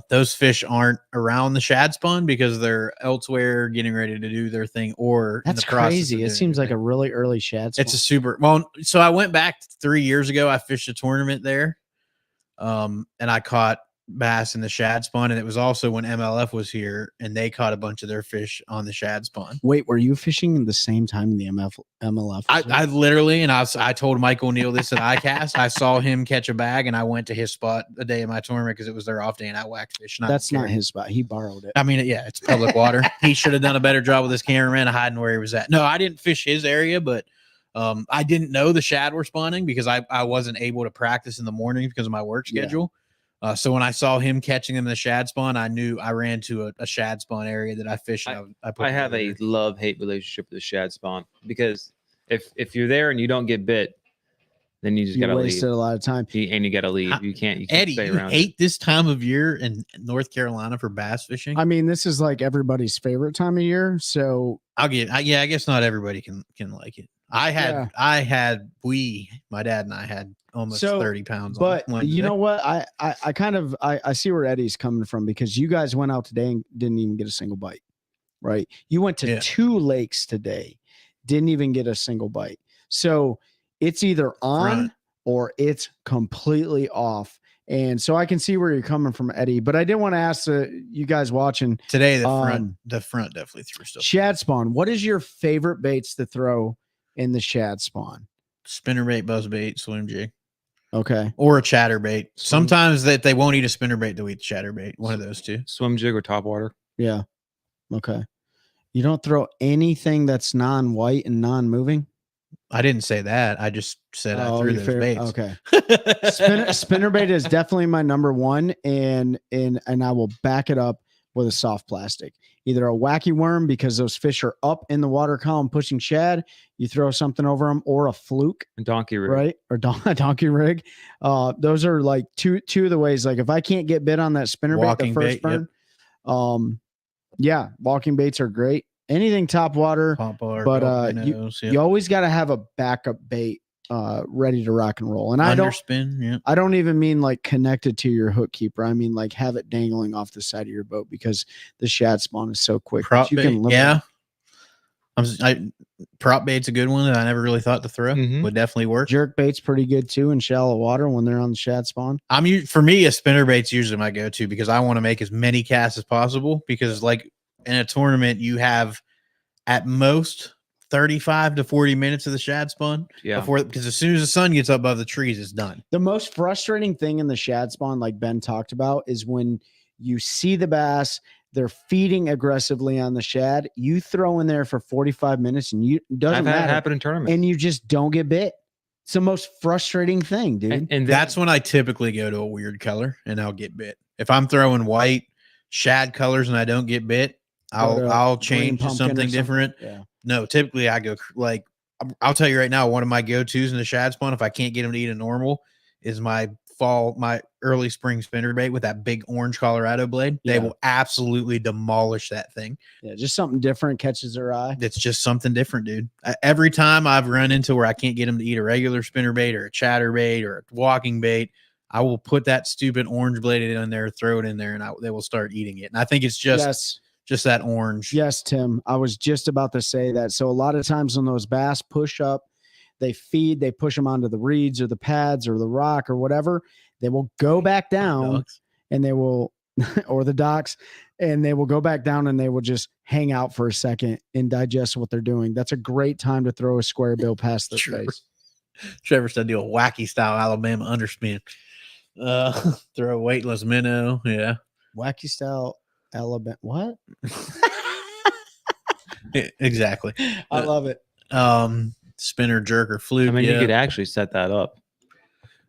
those fish aren't around the shad spawn because they're elsewhere getting ready to do their thing. Or that's in the process crazy. It seems like a really early shad spawn. It's a super well. So I went back 3 years ago. I fished a tournament there, and I caught bass in the shad spawn, and it was also when MLF was here, and they caught a bunch of their fish on the shad spawn. Wait, were you fishing the same time the MLF? I literally, and I told Mike O'Neill this at ICAST. I saw him catch a bag, and I went to his spot the day of my tournament because it was their off day, and I whacked fish. That's not his spot. He borrowed it. I mean, yeah, it's public water. He should have done a better job with his cameraman of hiding where he was at. No, I didn't fish his area, but I didn't know the shad were spawning because I wasn't able to practice in the morning because of my work schedule. Yeah. So when I saw him catching them in the shad spawn, I knew I ran to a shad spawn area that I fished. I have a love-hate relationship with the shad spawn because if you're there and you don't get bit, then you just got to leave. Wasted a lot of time. And you got to leave. You can't Eddie, stay around. You hate this time of year in North Carolina for bass fishing? I mean, this is like everybody's favorite time of year. So I guess not everybody can like it. My dad and I had almost 30 pounds. But you know what? I see where Eddie's coming from because you guys went out today and didn't even get a single bite, right? You went to 2 lakes today, didn't even get a single bite. So it's either on or it's completely off. And so I can see where you're coming from, Eddie. But I did want to ask you guys watching today. The front definitely threw stuff. Shad spawn. What is your favorite baits to throw in the shad spawn? Spinnerbait, buzzbait, swim jig. Okay. Or a chatterbait. Sometimes that they won't eat a spinnerbait, they'll eat chatterbait. One of those two. Swim jig or top water. Yeah. Okay. You don't throw anything that's non-white and non-moving? I didn't say that. I just said I threw those baits. Okay. Spinnerbait is definitely my number one, and I will back it up with a soft plastic. Either a wacky worm because those fish are up in the water column pushing shad. You throw something over them, or a fluke, a donkey rig, right? Or donkey rig. Those are like two of the ways. Like if I can't get bit on that spinnerbait, the first burn. Yep. Yeah, walking baits are great. Anything top water, but you always got to have a backup bait ready to rock and roll. And I don't even mean like connected to your hook keeper. I mean like have it dangling off the side of your boat because the shad spawn is so quick. Prop bait, prop bait's a good one that I never really thought to throw. Would definitely work. Jerk bait's pretty good too in shallow water when they're on the shad spawn. For me, a spinner bait's usually my go-to because I want to make as many casts as possible because like in a tournament you have at most 35 to 40 minutes of the shad spawn because as soon as the sun gets up above the trees, it's done. The most frustrating thing in the shad spawn, like Ben talked about, is when you see the bass, they're feeding aggressively on the shad. You throw in there for 45 minutes and doesn't matter. Happen in tournaments. And you just don't get bit. It's the most frustrating thing, dude. And that's when I typically go to a weird color and I'll get bit. If I'm throwing white shad colors and I don't get bit, I'll change to something different. Yeah. No, typically I go like I'll tell you right now, one of my go-tos in the shad spawn, if I can't get them to eat a normal, is my early spring spinnerbait with that big orange Colorado blade. They will absolutely demolish that thing. Yeah, just something different catches their eye. It's just something different, dude. Every time I've run into where I can't get them to eat a regular spinnerbait or a chatterbait or a walking bait, I will put that stupid orange blade in there, throw it in there, and they will start eating it. And I think it's just that orange. Yes, Tim. I was just about to say that. So a lot of times when those bass push up, they push them onto the reeds or the pads or the rock or whatever, they will go back down and they will, or the docks, and they will go back down and they will just hang out for a second and digest what they're doing. That's a great time to throw a square bill past their face. Trevor said do a wacky style Alabama underspin. Throw a weightless minnow. Yeah. Wacky style Alabama. What? Exactly. I love it. Spinner, jerk, or fluke. I mean, you could actually set that up.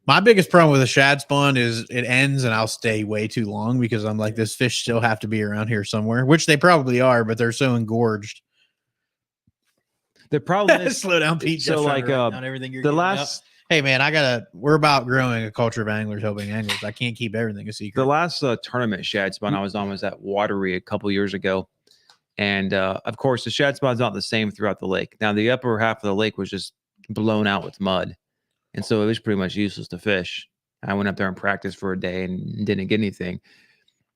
My biggest problem with a shad spawn is it ends and I'll stay way too long because I'm like, this fish still have to be around here somewhere, which they probably are, but they're so engorged. The problem is slow down, Pete. So like on everything you're the last. Up. Hey man, we're about growing a culture of anglers helping anglers. I can't keep everything a secret. The last tournament shad spawn I was on was at Watery a couple years ago. And of course, the shad spawn's not the same throughout the lake. Now, the upper half of the lake was just blown out with mud. And so it was pretty much useless to fish. I went up there and practiced for a day and didn't get anything.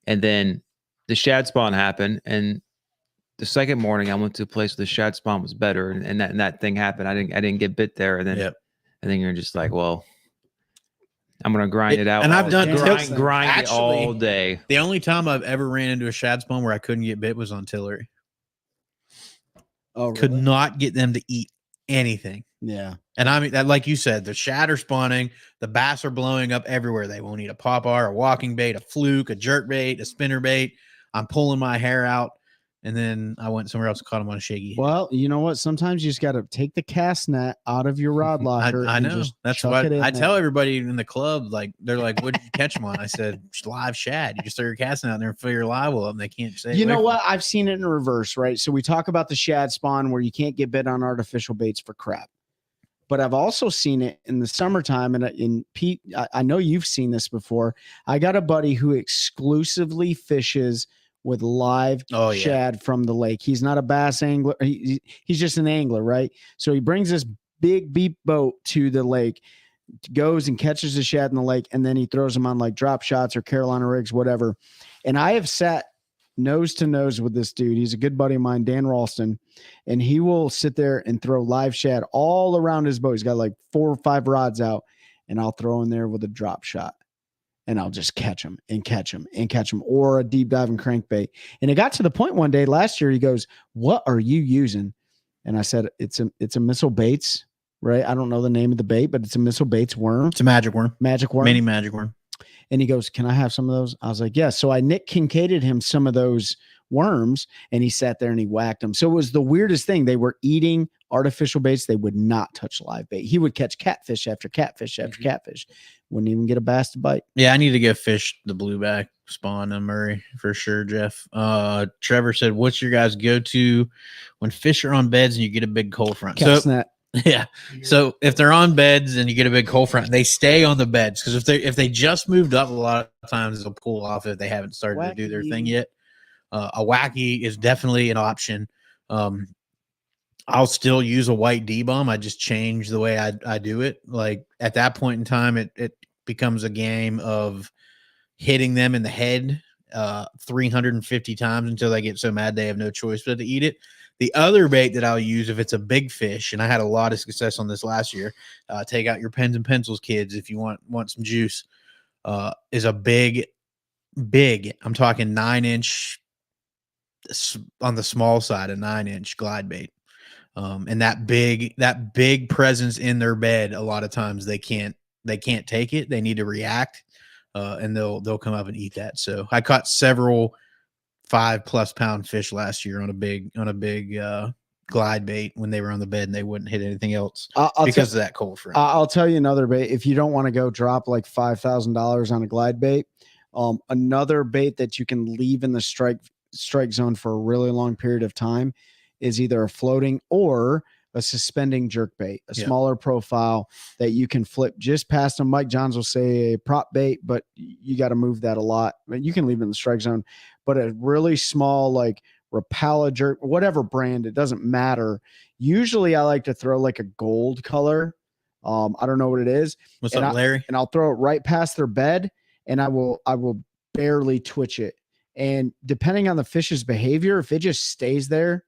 And then the shad spawn happened. And the second morning, I went to a place where the shad spawn was better. And that thing happened. I didn't get bit there. And then and then you're just like, well, I'm going to grind it out. And I've done grind it all day. The only time I've ever ran into a shad spawn where I couldn't get bit was on Tillery. Oh, really? Could not get them to eat anything. Yeah. And I mean, that, like you said, the shad are spawning, the bass are blowing up everywhere. They won't eat a popper, a walking bait, a fluke, a jerk bait, a spinner bait. I'm pulling my hair out. And then I went somewhere else and caught him on a shaky. Well, you know what? Sometimes you just got to take the cast net out of your rod locker. I know. That's what I tell everybody in the club. Like, they're like, what did you catch them on? I said, live shad. You just throw your casting out there and fill your live well up and they can't say. You know what? I've seen it in reverse, right? So we talk about the shad spawn where you can't get bit on artificial baits for crap. But I've also seen it in the summertime. And in Pete, I know you've seen this before. I got a buddy who exclusively fishes with live shad from the lake. He's not a bass angler. He's just an angler, right? So he brings this big beep boat to the lake, goes and catches the shad in the lake, and then he throws them on like drop shots or Carolina rigs, whatever. And I have sat nose to nose with this dude. He's a good buddy of mine, Dan Ralston, and he will sit there and throw live shad all around his boat. He's got like 4 or 5 rods out, and I'll throw in there with a drop shot. And I'll just catch them and catch them and catch them, or a deep diving crankbait. And it got to the point one day last year, he goes, "What are you using?" And I said, "It's a Missile Baits, right? I don't know the name of the bait, but it's a Missile Baits worm. It's a magic worm. Mini magic worm." And he goes, "Can I have some of those?" I was like, "Yeah." So I Nick Kincaided him some of those worms, and he sat there and he whacked them. So it was the weirdest thing. They were eating artificial baits. They would not touch live bait. He would catch catfish after catfish after catfish. Wouldn't even get a bass to bite. Yeah, I need to go fish the blueback spawn in Murray for sure, Jeff. Trevor said, what's your guys' go-to when fish are on beds and you get a big cold front? Yeah. So if they're on beds and you get a big cold front, they stay on the beds, because if they just moved up, a lot of times they'll cool off if they haven't started to do their thing yet. A wacky is definitely an option. I'll still use a white D-bomb. I just change the way I do it. Like at that point in time, it becomes a game of hitting them in the head 350 times until they get so mad they have no choice but to eat it. The other bait that I'll use if it's a big fish, and I had a lot of success on this last year, take out your pens and pencils, kids, if you want some juice, is a big, I'm talking 9-inch on the small side, a 9-inch glide bait. And that big presence in their bed, a lot of times they can't take it. They need to react, and they'll come up and eat that. So I caught several 5+ pound fish last year on a big glide bait when they were on the bed and they wouldn't hit anything else because of that cold front. I'll tell you another bait. If you don't want to go drop like $5,000 on a glide bait, another bait that you can leave in the strike zone for a really long period of time is either a floating or a suspending jerk bait, a Yeah. smaller profile that you can flip just past them. Mike Johns will say a prop bait, but you got to move that a lot. I mean, you can leave it in the strike zone, but a really small, like Rapala jerk, whatever brand, it doesn't matter. Usually I like to throw like a gold color. I don't know what it is. What's And up, Larry? And I'll throw it right past their bed, and I will barely twitch it. And depending on the fish's behavior, if it just stays there,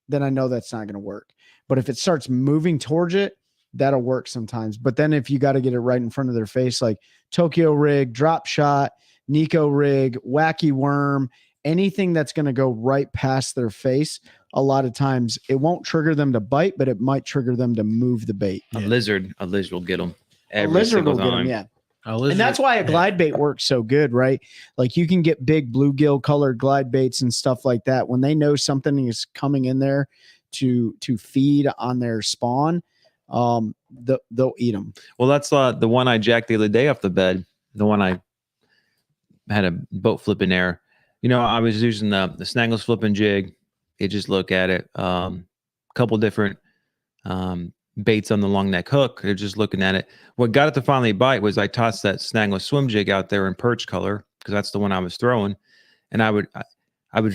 then I know that's not going to work. But if it starts moving towards it, that'll work sometimes. But then if you got to get it right in front of their face, like Tokyo rig, drop shot, Nico rig, wacky worm, anything that's going to go right past their face, a lot of times it won't trigger them to bite, but it might trigger them to move the bait. A lizard will get them. A lizard will get them, yeah. And that's why a glide bait works so good, right? Like you can get big bluegill colored glide baits and stuff like that. When they know something is coming in there to feed on their spawn, they'll eat them. Well, that's the one I jacked the other day off the bed. The one I had a boat flipping there. You know, I was using the Snaggles flipping jig. You just look at it. Couple different baits on the long neck hook. They're just looking at it. What got it to finally bite was I tossed that Snaggles swim jig out there in perch color because that's the one I was throwing, and I would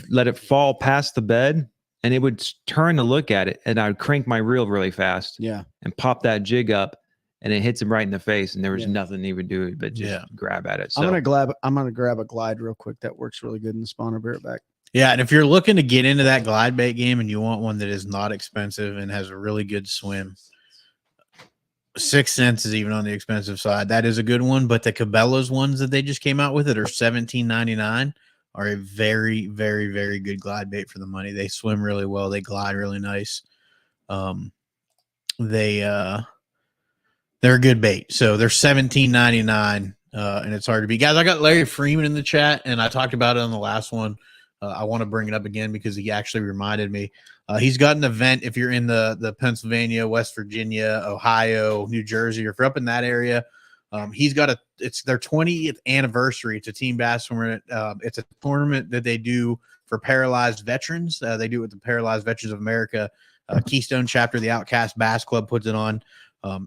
let it fall past the bed, and it would turn to look at it, and I would crank my reel really fast, and pop that jig up, and it hits him right in the face, and there was nothing he would do but just grab at it. So I'm gonna grab a glide real quick. That works really good in the spawn. I'll be right back. Yeah, and if you're looking to get into that glide bait game and you want one that is not expensive and has a really good swim, 6 cents is even on the expensive side. That is a good one, but the Cabela's ones that they just came out with it are $17.99 are a very, very, very good glide bait for the money. They swim really well. They glide really nice. They're a good bait. So they're $17.99, and it's hard to beat. Guys, I got Larry Freeman in the chat, and I talked about it on the last one. I want to bring it up again because he actually reminded me. He's got an event if you're in the Pennsylvania, West Virginia, Ohio, New Jersey, or if you're up in that area. He's got it's their 20th anniversary. It's a team bass tournament. It's a tournament that they do for paralyzed veterans. They do it with the Paralyzed Veterans of America. Keystone chapter, the Outcast Bass Club puts it on.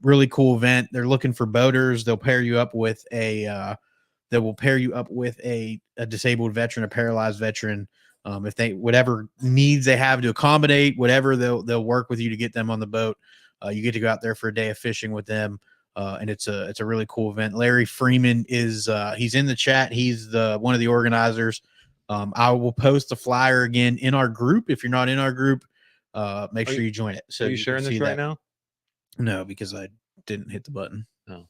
Really cool event. They're looking for boaters. They'll pair you up with a disabled veteran, a paralyzed veteran. If they whatever needs they have to accommodate, whatever they'll work with you to get them on the boat. You get to go out there for a day of fishing with them, and it's a really cool event. Larry Freeman is he's in the chat. He's one of the organizers. I will post the flyer again in our group. If you're not in our group, make sure you join it. So are you sharing this right now? No, because I didn't hit the button. Oh.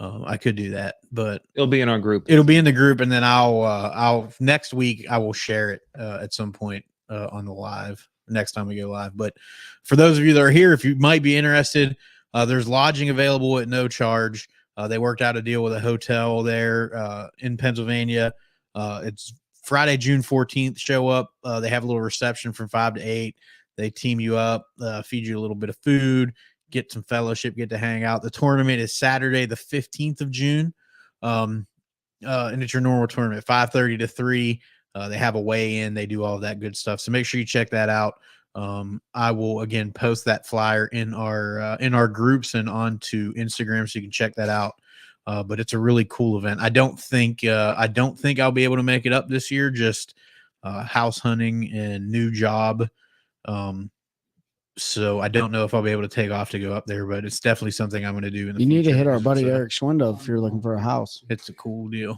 I could do that, but it'll be in our group. It'll be in the group, and then I'll next week I will share it at some point on the live next time we go live. But for those of you that are here, if you might be interested, there's lodging available at no charge. They worked out a deal with a hotel there in Pennsylvania. It's Friday, June 14th. Show up. They have a little reception from 5 to 8. They team you up, feed you a little bit of food, get some fellowship, get to hang out. The tournament is Saturday, the 15th of June. And it's your normal tournament, 5:30 to 3. They have a weigh-in. They do all of that good stuff. So make sure you check that out. I will again post that flyer in our groups and onto Instagram so you can check that out. But it's a really cool event. I don't think I'll be able to make it up this year. Just house hunting and new job. So I don't know if I'll be able to take off to go up there, but it's definitely something I'm going to do. In the future. Need to hit our buddy So, Eric Schwindel if you're looking for a house. It's a cool deal.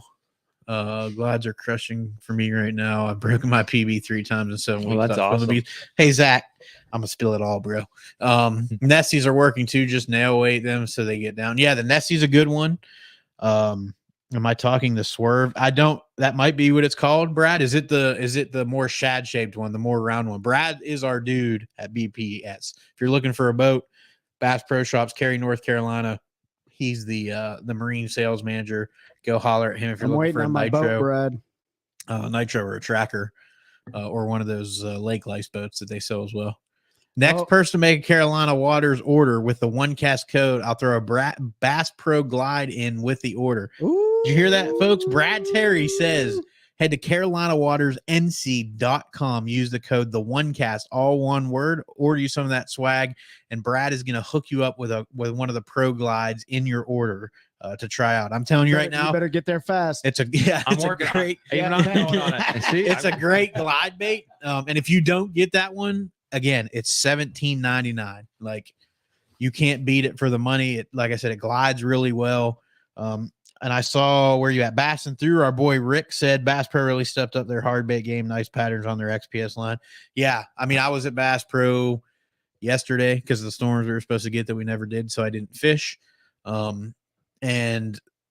Glides are crushing for me right now. I've broken my PB 3 times in 7 weeks. Well, that's awesome. Hey, Zach, I'm going to spill it all, bro. Nesties are working too. Just nail weight them so they get down. Yeah, the Nestie's a good one. Am I talking the Swerve? That might be what it's called, Brad. Is it the more shad shaped one, the more round one? Brad is our dude at BPS. If you're looking for a boat, Bass Pro Shops, Cary, North Carolina. He's the marine sales manager. Go holler at him if you're looking for a nitro, Brad. Nitro or a tracker, or one of those lake lice boats that they sell as well. Next person to make a Carolina Waters order with the 1Cast code, I'll throw a Bass Pro Glide in with the order. Ooh. Did you hear that, folks? Brad Terry says Head to CarolinaWatersNC.com. Use the code the1cast, all one word. Order you some of that swag, and Brad is going to hook you up with one of the pro glides in your order to try out. I'm telling you right now, you better get there fast. it's a I'm it's working a great. even I'm going on it. See, It's a great glide bait. And if you don't get that one, again, it's $17.99. Like, you can't beat it for the money. It, like I said, it glides really well. And I saw where you at Bass and Through. Our boy Rick said Bass Pro really stepped up their hard bait game. Nice patterns on their XPS line. Yeah, I mean, I was at Bass Pro yesterday because of the storms we were supposed to get that we never did, so I didn't fish. And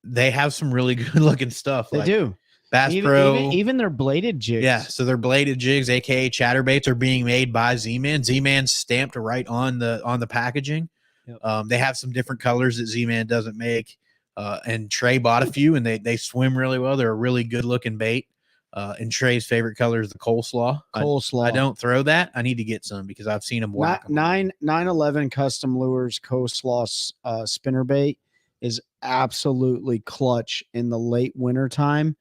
they have some really good looking stuff. They do. Bass Pro, even their bladed jigs. yeah. So their bladed jigs, aka chatterbaits, are being made by Z-Man. Z-Man's stamped right on the packaging. Yep. They have some different colors that Z-Man doesn't make. And Trey bought a few, and they swim really well. They're a really good looking bait. And Trey's favorite color is the coleslaw. I don't throw that. I need to get some because I've seen them whack 911 Custom Lures coleslaw spinnerbait is absolutely clutch in the late winter time.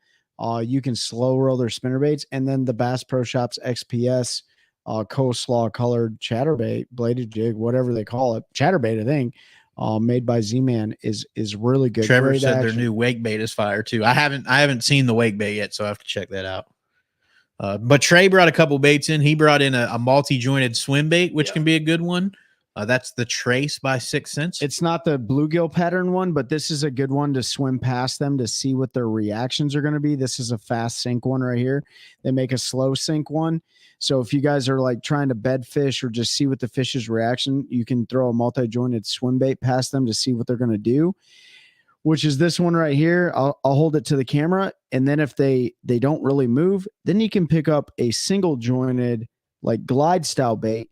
You can slow roll their spinnerbaits, and then the Bass Pro Shops XPS coleslaw colored chatterbait, bladed jig, whatever they call it, chatterbait, I think. Made by Z-Man is really good. Trevor Great said action. their new wake bait is fire too. I haven't seen the wake bait yet, so I have to check that out. But Trey brought a couple baits in. He brought in a multi-jointed swim bait, which can be a good one. That's the Trace by 6 Cents. It's not the bluegill pattern one, but this is a good one to swim past them to see what their reactions are going to be. This is a fast sink one right here. They make a slow sink one. So if you guys are like trying to bed fish or just see what the fish's reaction, you can throw a multi-jointed swim bait past them to see what they're going to do, which is this one right here. I'll hold it to the camera. And then if they don't really move, then you can pick up a single jointed like glide style bait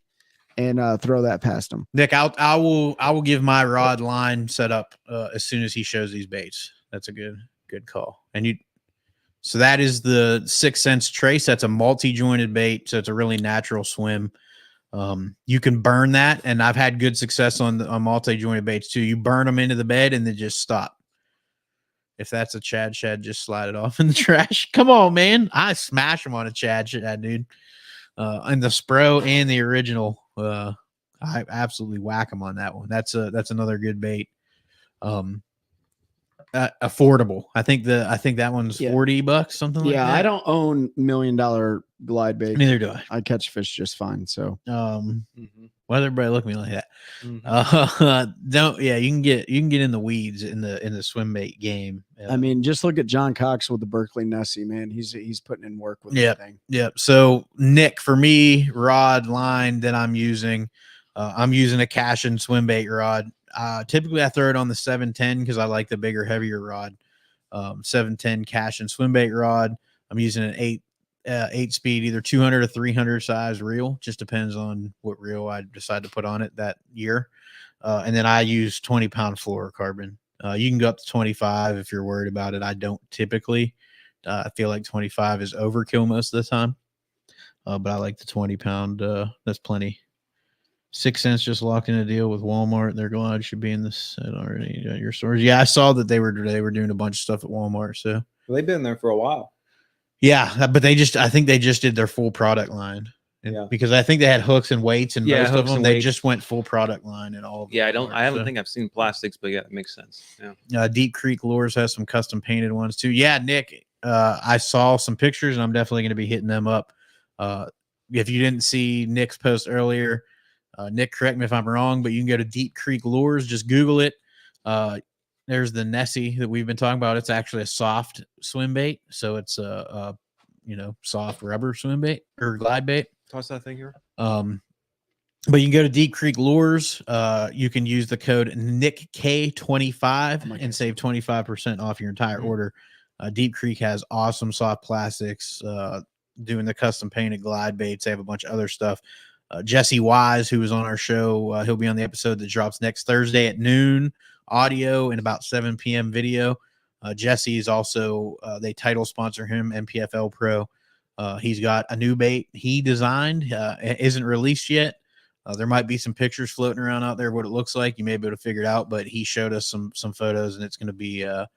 and throw that past them. Nick, I will give my rod line set up as soon as he shows these baits. That's a good call. And so that is the 6 Cents Trace. That's a multi-jointed bait, so it's a really natural swim. You can burn that, and I've had good success on multi-jointed baits too. You burn them into the bed and then just stop. If that's a Chad shad, just slide it off in the trash. Come on, man. I smash them on a Chad shad, dude. And the Spro and the original. I absolutely whack them on that one. That's another good bait. Affordable. I think that one's $40, something like that. Yeah, I don't own $1 million glide bait. Neither do I. I catch fish just fine. So why does everybody look at me like that? You can get in the weeds in the swim bait game. I mean, just look at John Cox with the Berkeley Nessie, man. He's putting in work with that thing. Yep. So Nick, for me, rod line that I'm using a Cashin swim bait rod. Typically I throw it on the 710 because I like the bigger, heavier rod. 710 Cashin swim bait rod. I'm using an 8 speed, either 200 or 300 size reel. Just depends on what reel I decide to put on it that year. And then I use 20-pound fluorocarbon. You can go up to 25 if you're worried about it. I don't typically. I feel like 25 is overkill most of the time. But I like the 20-pound. That's plenty. 6 Cents just locked in a deal with Walmart. Their glide should be in the set already at your stores. Yeah, I saw that they were doing a bunch of stuff at Walmart. So well, they've been there for a while. Yeah, but I think they just did their full product line. Because I think they had hooks and weights and most of them. They just went full product line and all of them. I don't think I've seen plastics, but yeah, it makes sense. Yeah. Deep Creek Lures has some custom painted ones too. Yeah, Nick, I saw some pictures and I'm definitely going to be hitting them up. If you didn't see Nick's post earlier, Nick, correct me if I'm wrong, but you can go to Deep Creek Lures. Just Google it. There's the Nessie that we've been talking about. It's actually a soft swim bait. So it's a soft rubber swim bait or glide bait. Toss that thing here. But you can go to Deep Creek Lures. You can use the code NickK25 and save 25% off your entire order. Deep Creek has awesome soft plastics, doing the custom painted glide baits. They have a bunch of other stuff. Jesse Wise, who was on our show, he'll be on the episode that drops next Thursday at noon, audio, and about 7 p.m. video. Jesse is also, they title sponsor him, MPFL Pro. He's got a new bait he designed. It isn't released yet. There might be some pictures floating around out there, what it looks like. You may be able to figure it out, but he showed us some photos, and it's going to be a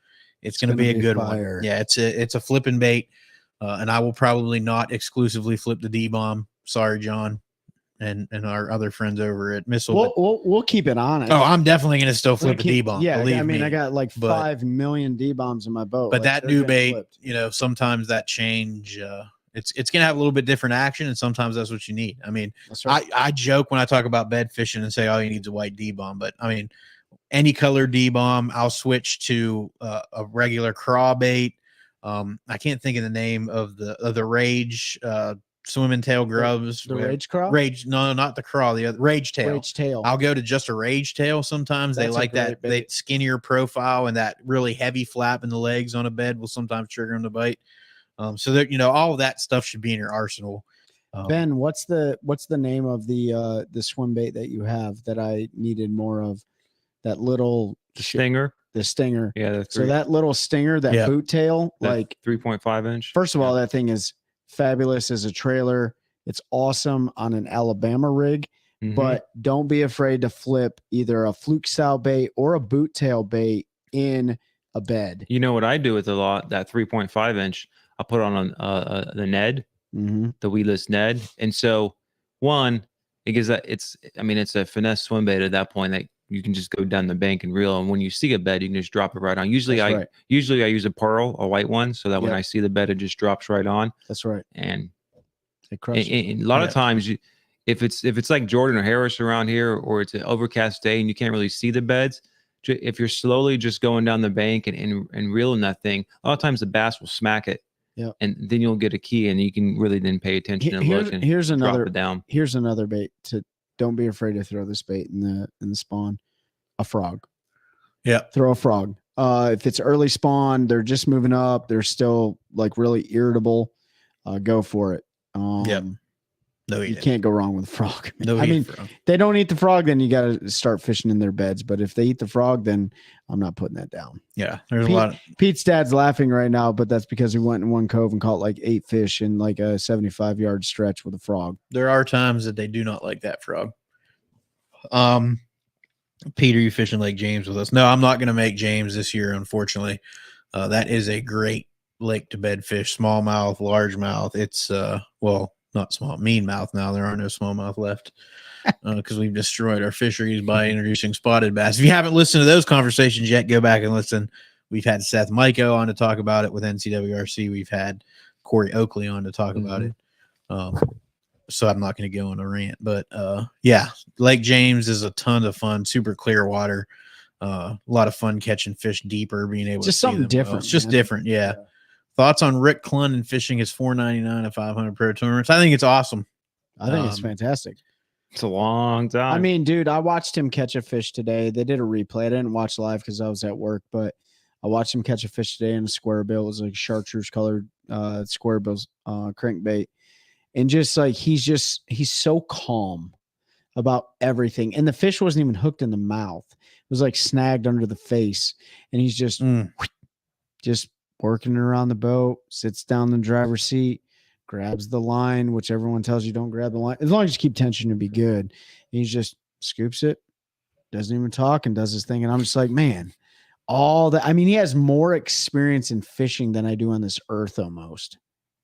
good fire one. Yeah, it's a flipping bait. and I will probably not exclusively flip the D-bomb. Sorry, John, and our other friends over at Missile. We'll keep it honest. Oh, I'm definitely going to still flip a D-bomb. Yeah, believe I mean, me. I got like But- 5 million D-bombs in my boat. But Like, that they're new getting bait, flipped. you know, sometimes that change, it's gonna have a little bit different action, and sometimes that's what you need. I mean, That's right. I joke when I talk about bed fishing and say all you need is a white D-bomb, but I mean, any color D-bomb, I'll switch to a regular craw bait. I can't think of the name of the Rage swimming tail grubs. The Rage Craw? Rage, no, not the craw, the other Rage tail. Rage tail. I'll go to just a Rage tail sometimes. They That's a like that great they bait. skinnier profile, and that really heavy flap in the legs on a bed will sometimes trigger them to bite. So that, you know, all of that stuff should be in your arsenal. Ben, what's the name of the swim bait that you have that I needed more of? That little Stinger. the stinger. Yeah. The So that little stinger, that Yeah. boot tail, that like 3.5 inch. first of all, that thing is fabulous as a trailer. It's awesome on an Alabama rig, Mhm. but don't be afraid to flip either a fluke style bait or a boot tail bait in a bed. You know what I do with a lot? That 3.5 inch, I put on the Ned, Mm-hmm. the weedless Ned. And so one, it gives that it's a finesse swim bait at that point that you can just go down the bank and reel. And when you see a bed, you can just drop it right on. Usually That's I right. use a pearl, a white one, so that when Yep. I see the bed, it just drops right on. That's right. And They crush it. a lot of Yeah. times if it's like Jordan or Harris around here, or it's an overcast day and you can't really see the beds, if you're slowly just going down the bank and reeling that thing, a lot of times the bass will smack it. Yep. And then you'll get a key and you can really then pay attention and look and Here's drop another it down. here's another bait to don't be afraid to throw this bait in the spawn. A frog. Yeah. Throw a frog. If it's early spawn, they're just moving up, they're still like really irritable. Go for it. Yep. No, You can't go wrong with a frog. No, I mean, they don't eat the frog, then you got to start fishing in their beds. But if they eat the frog, then I'm not putting that down. yeah, there's Pete- a lot of Pete's dad's laughing right now, but that's because he went in one cove and caught like 8 fish in like a 75-yard stretch with a frog. there are times that they do not like that frog. Peter, you fishing Lake James with us? No, I'm not going to make James this year, unfortunately. That is a great lake to bed fish, smallmouth, largemouth. It's well, not small, mean mouth now. There are no smallmouth left because we've destroyed our fisheries by introducing spotted bass. If you haven't listened to those conversations yet, go back and listen. We've had Seth Miko on to talk about it with NCWRC. We've had Corey Oakley on to talk about it. So I'm not going to go on a rant, but yeah, Lake James is a ton of fun, super clear water. A lot of fun catching fish deeper, being able Just to see something them well. different, It's just man. different, yeah. Thoughts on Rick Clunn and fishing his $4.99 at 500 pro tournaments? I think it's awesome. I think it's Um, fantastic. It's a long time. I mean, dude, I watched him catch a fish today. They did a replay. I didn't watch live because I was at work, but I watched him catch a fish today in a square bill. It was like chartreuse colored square bills crankbait. And just like he's so calm about everything. And the fish wasn't even hooked in the mouth. It was like snagged under the face. And he's just working around the boat, sits down in the driver's seat, grabs the line, which everyone tells you don't grab the line. As long as you keep tension, you'll be good. And he just scoops it, doesn't even talk, and does his thing. And I'm just like, man, all that. I mean, he has more experience in fishing than I do on this earth almost.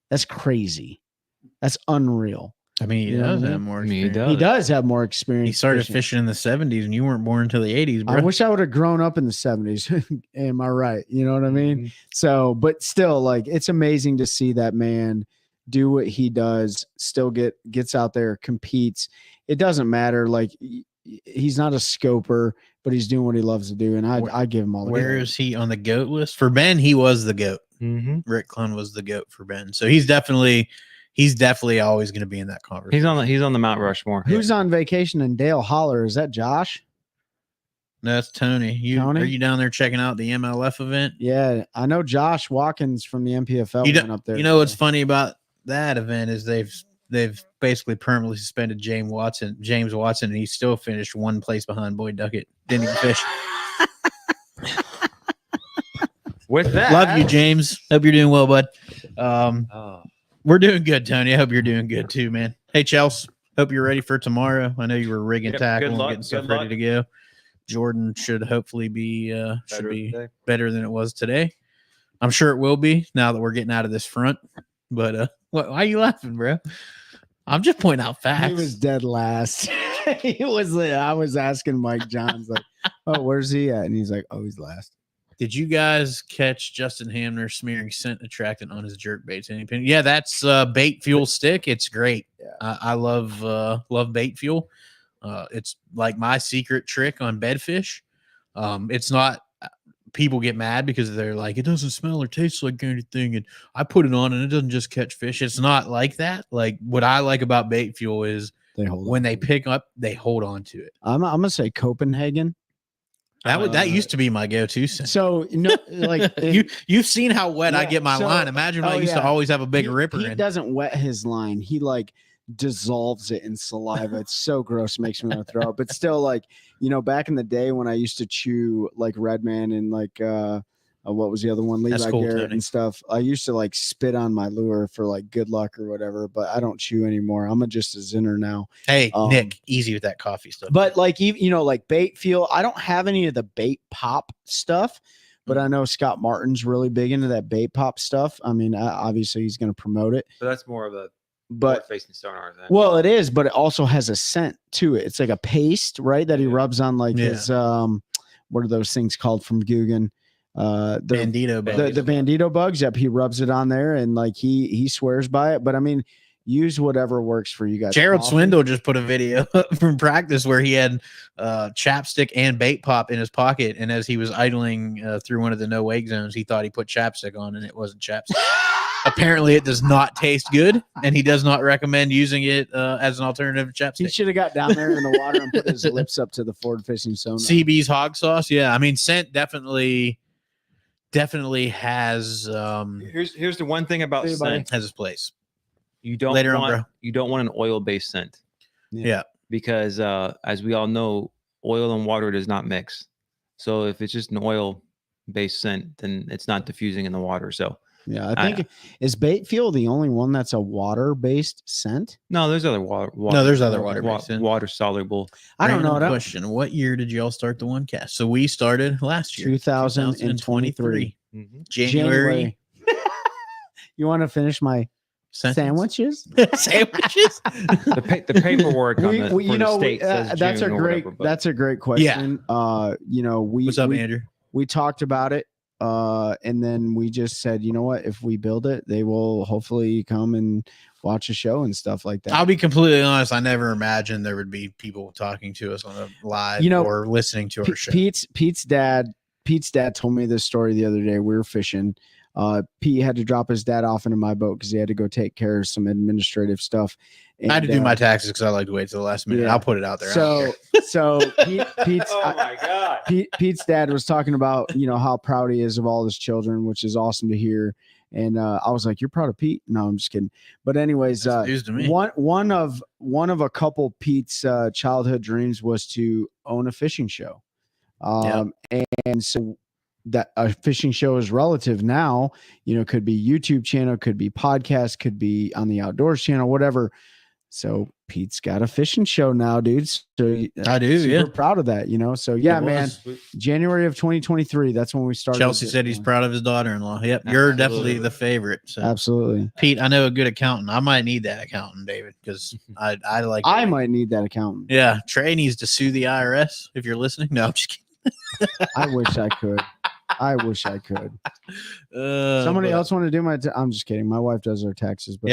That's crazy. That's unreal. I mean, he You know does what I have mean? more I mean, he experience. does. He does have more experience. He started fishing. fishing in the 70s, and you weren't born until the 80s, bro. I wish I would have grown up in the 70s. Am I right? You know what I mean? Mhm. So, but still, like, it's amazing to see that man do what he does, still gets out there, competes. It doesn't matter. Like, he's not a scoper, but he's doing what he loves to do. And I give him all the Where credit. is he on the GOAT list? For Ben, he was the GOAT. Mhm. Rick Clunn was the GOAT for Ben. So he's definitely always going to be in that conversation. He's on the Mount Rushmore. Who's on vacation in Dale Holler? Is that Josh? No, that's Tony. Tony? Are you down there checking out the MLF event? Yeah, I know Josh Watkins from the MPFL You went know, up there. you know what's funny about that event is they've basically permanently suspended James Watson, and he still finished one place behind Boyd Duckett. Didn't even fish. With that, Love you, James. Hope you're doing well, bud. Oh, We're doing good, Tony. I hope you're doing good too, man. Hey, Chelsea. Hope you're ready for tomorrow. I know you were rigging Yep, tackle good and luck, getting stuff good ready luck. to go. Jordan should hopefully be better today. better than it was today. I'm sure it will be now that we're getting out of this front. But why are you laughing, bro? I'm just pointing out facts. He was dead last. I was asking Mike Johns, like, oh, where's he at? And he's like, oh, he's last. Did you guys catch Justin Hamner smearing scent attractant on his jerk baits? Any opinion? Yeah, that's bait fuel stick. It's great. Yeah. I love bait fuel. It's like my secret trick on bedfish. It's not. People get mad because they're like, it doesn't smell or taste like anything, and I put it on and it doesn't just catch fish. It's not like that. Like what I like about bait fuel is when they pick up, they hold on to it. I'm gonna say Copenhagen. That used to be my go-to scent. So like you've seen how wet I Yeah, get my so- line. Imagine when I used to always have a big ripper He in. doesn't wet his line. He like dissolves it in saliva. It's so gross, makes me want to throw up. But still, like, back in the day when I used to chew like Redman and like what was the other one, Levi cool, Garrett Tony. and stuff, I used to like spit on my lure for like good luck or whatever. But I don't chew anymore. I'm just a zinner now. Hey, Nick, easy with that coffee stuff. But like even like bait fuel, I don't have any of the bait pop stuff. But I know Scott Martin's really big into that bait pop stuff. I mean, obviously he's going to promote it. But that's more of a But facing sonar thing. well, it is, but it also has a scent to it. It's like a paste, right? That he rubs on like his what are those things called from Guggen? Bandito bugs. The Bandito bugs. Yep, he rubs it on there and like he swears by it. But I mean, use whatever works for you guys. Gerald Coffee. Swindle just put a video up from practice where he had chapstick and bait pop in his pocket, and as he was idling through one of the no wake zones, he thought he put chapstick on, and it wasn't chapstick. Apparently, it does not taste good, and he does not recommend using it as an alternative to He chapstick. should have got down there in the water and put his lips up to the forward facing sonar. CB's hog sauce, yeah. I mean, scent definitely has Here's the one thing about Hey, buddy. scent. has its place. You don't Later on, want bro. you don't want an oil-based scent Yeah. because as we all know, oil and water does not mix. So if it's just an oil-based scent, then it's not diffusing in the water. So Yeah, I think is bait fuel the only one that's a water based scent? no, there's other water. No, there's other water-based scent. Water soluble. I don't know. Random question. What year did y'all start the one cast? So we started last year, 2023. January. You want to finish my sandwiches? Sandwiches. The paperwork on the, for the state says that's June a or great whatever, but- that's a great question. What's up, Andrew? We talked about it, and then we just said, you know what? If we build it, they will hopefully come and watch a show and stuff like that. I'll be completely honest. I never imagined there would be people talking to us on a live or listening to our show. Pete's dad told me this story the other day. We were fishing. Pete had to drop his dad off into my boat because he had to go take care of some administrative stuff. And, I had to do my taxes because I like to wait till the last minute. yeah. I'll put it out there. So Pete's Oh my god. Pete's dad was talking about how proud he is of all his children, which is awesome to hear. And I was like, "You're proud of Pete?" No, I'm just kidding. But anyways, That's news to me. one of a couple Pete's childhood dreams was to own a fishing show. And so that a fishing show is relative now. Could be YouTube channel, could be podcast, could be on the outdoors channel, whatever. So Pete's got a fishing show now, dudes. So I do, super yeah. proud of that. So yeah, man. January of 2023. That's when we started. Chelsea said he's proud of his daughter-in-law. Yep, you're definitely the favorite. So. Absolutely. Pete, I know a good accountant. I might need that accountant, David, because I like. I might need that accountant. Yeah, Trey needs to sue the IRS. If you're listening, no, I'm just kidding. I wish I could. Somebody else want to do my? I'm just kidding. My wife does our taxes, but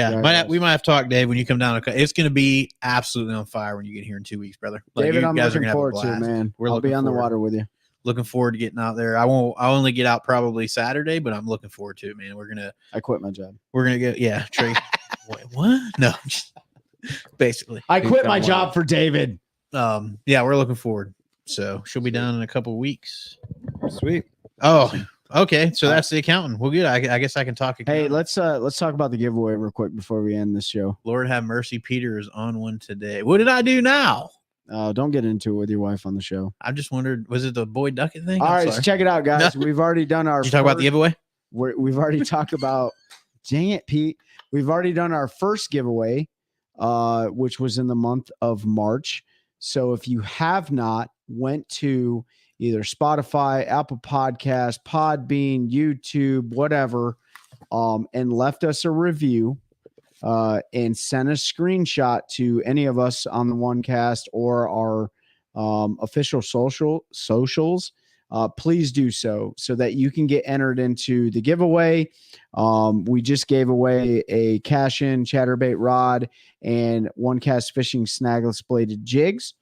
we might have to talk, Dave, when you come down. It's going to be absolutely on fire when you get here in 2 weeks, brother. David, I'm guys are looking gonna have a forward to it, blast. man. We're I'll be looking on the forward. water with you. Looking forward to getting out there. I'll only get out probably Saturday, but I'm looking forward to it, man. I quit my job. We're gonna go. Yeah, Trey. Wait, what? No, basically. I quit my job for David. Yeah, we're looking forward. So she'll be down in a couple weeks. Sweet. Oh, okay. So that's the accountant. Well, good. I guess I can talk. Hey, let's talk about the giveaway real quick before we end this show. Lord have mercy. Peter is on one today. What did I do now? Don't get into it with your wife on the show. I just wondered, was it the Boyd Duckett thing? All right, so check it out, guys. We've already done our. Did you talk about the giveaway? We've already talked about. Dang it, Pete. We've already done our first giveaway, which was in the month of March. So if you have not went to either Spotify, Apple Podcasts, Podbean, YouTube, whatever, and left us a review and sent a screenshot to any of us on the One Cast or our official socials, please do so that you can get entered into the giveaway. We just gave away a cash-in chatterbait rod and One Cast Fishing snagless bladed jigs.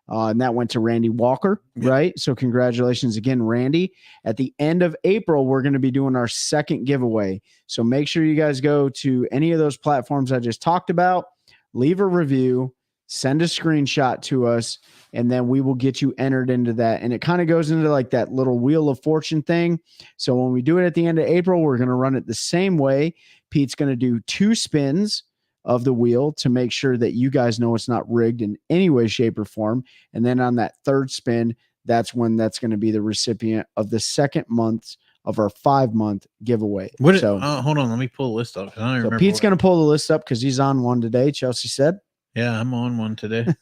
And that went to Randy Walker, right? So congratulations again, Randy. At the end of April, we're going to be doing our second giveaway. So make sure you guys go to any of those platforms I just talked about, leave a review, send a screenshot to us, and then we will get you entered into that. And it kind of goes into like that little Wheel of Fortune thing. So when we do it at the end of April, we're going to run it the same way. Pete's going to do 2 spins of the wheel to make sure that you guys know it's not rigged in any way, shape, or form. And then on that third spin, that's when that's going to be the recipient of the second month of our 5-month giveaway. Hold on, let me pull the list up. I don't remember. Pete's going to pull the list up because he's on one today. Chelsea said, "Yeah, I'm on one today."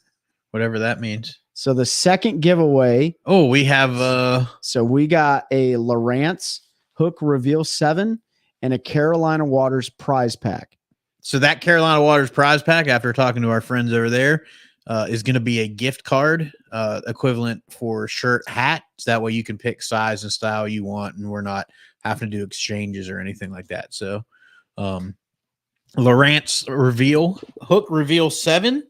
Whatever that means. So the second giveaway. Oh, we have. So we got a Lowrance Hook Reveal 7 and a Carolina Waters prize pack. So that Carolina Waters prize pack, after talking to our friends over there, is going to be a gift card equivalent for shirt, hat. So that way you can pick size and style you want, and we're not having to do exchanges or anything like that. So Lowrance Hook Reveal 7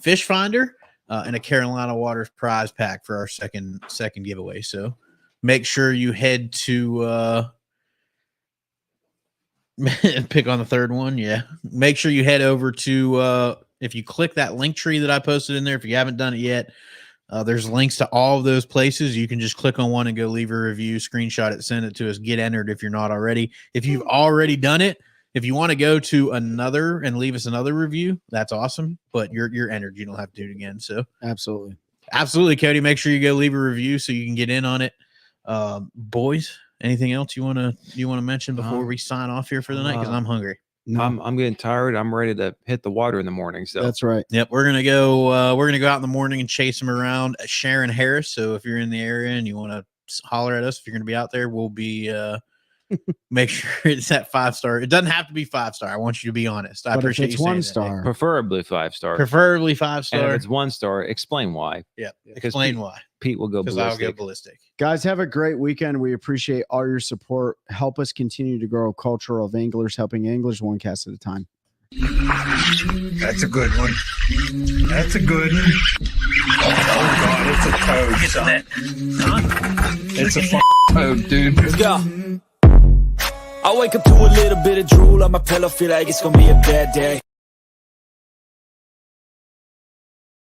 fish finder and a Carolina Waters prize pack for our second giveaway. So make sure you head to pick on the third one. Yeah. Make sure you head over to if you click that link tree that I posted in there, if you haven't done it yet, there's links to all of those places. You can just click on one and go leave a review, screenshot it, send it to us, get entered if you're not already. If you've already done it, if you want to go to another and leave us another review, that's awesome. But you're entered. You don't have to do it again. So absolutely, Cody. Make sure you go leave a review so you can get in on it. Boys, anything else you want to mention before we sign off here for the night? Because I'm hungry. No. I'm getting tired. I'm ready to hit the water in the morning. So that's right. Yep, we're gonna go out in the morning and chase them around Sharon Harris. So if you're in the area and you want to holler at us, if you're gonna be out there, we'll be. Make sure it's at 5-star. It doesn't have to be 5-star. I want you to be honest. I appreciate it's you saying 1-star. preferably 5-star. Preferably And 5-star. if it's 1-star, explain why. Yeah, Because explain why. Pete will go Because I'll ballistic. go ballistic. Guys, have a great weekend. We appreciate all your support. Help us continue to grow a culture of anglers helping anglers one cast at a time. That's a good one. That's a good one. Oh God, it's a toad, son. It's a toad, dude. Let's go. I wake up to a little bit of drool on my pillow, feel like it's gonna be a bad day.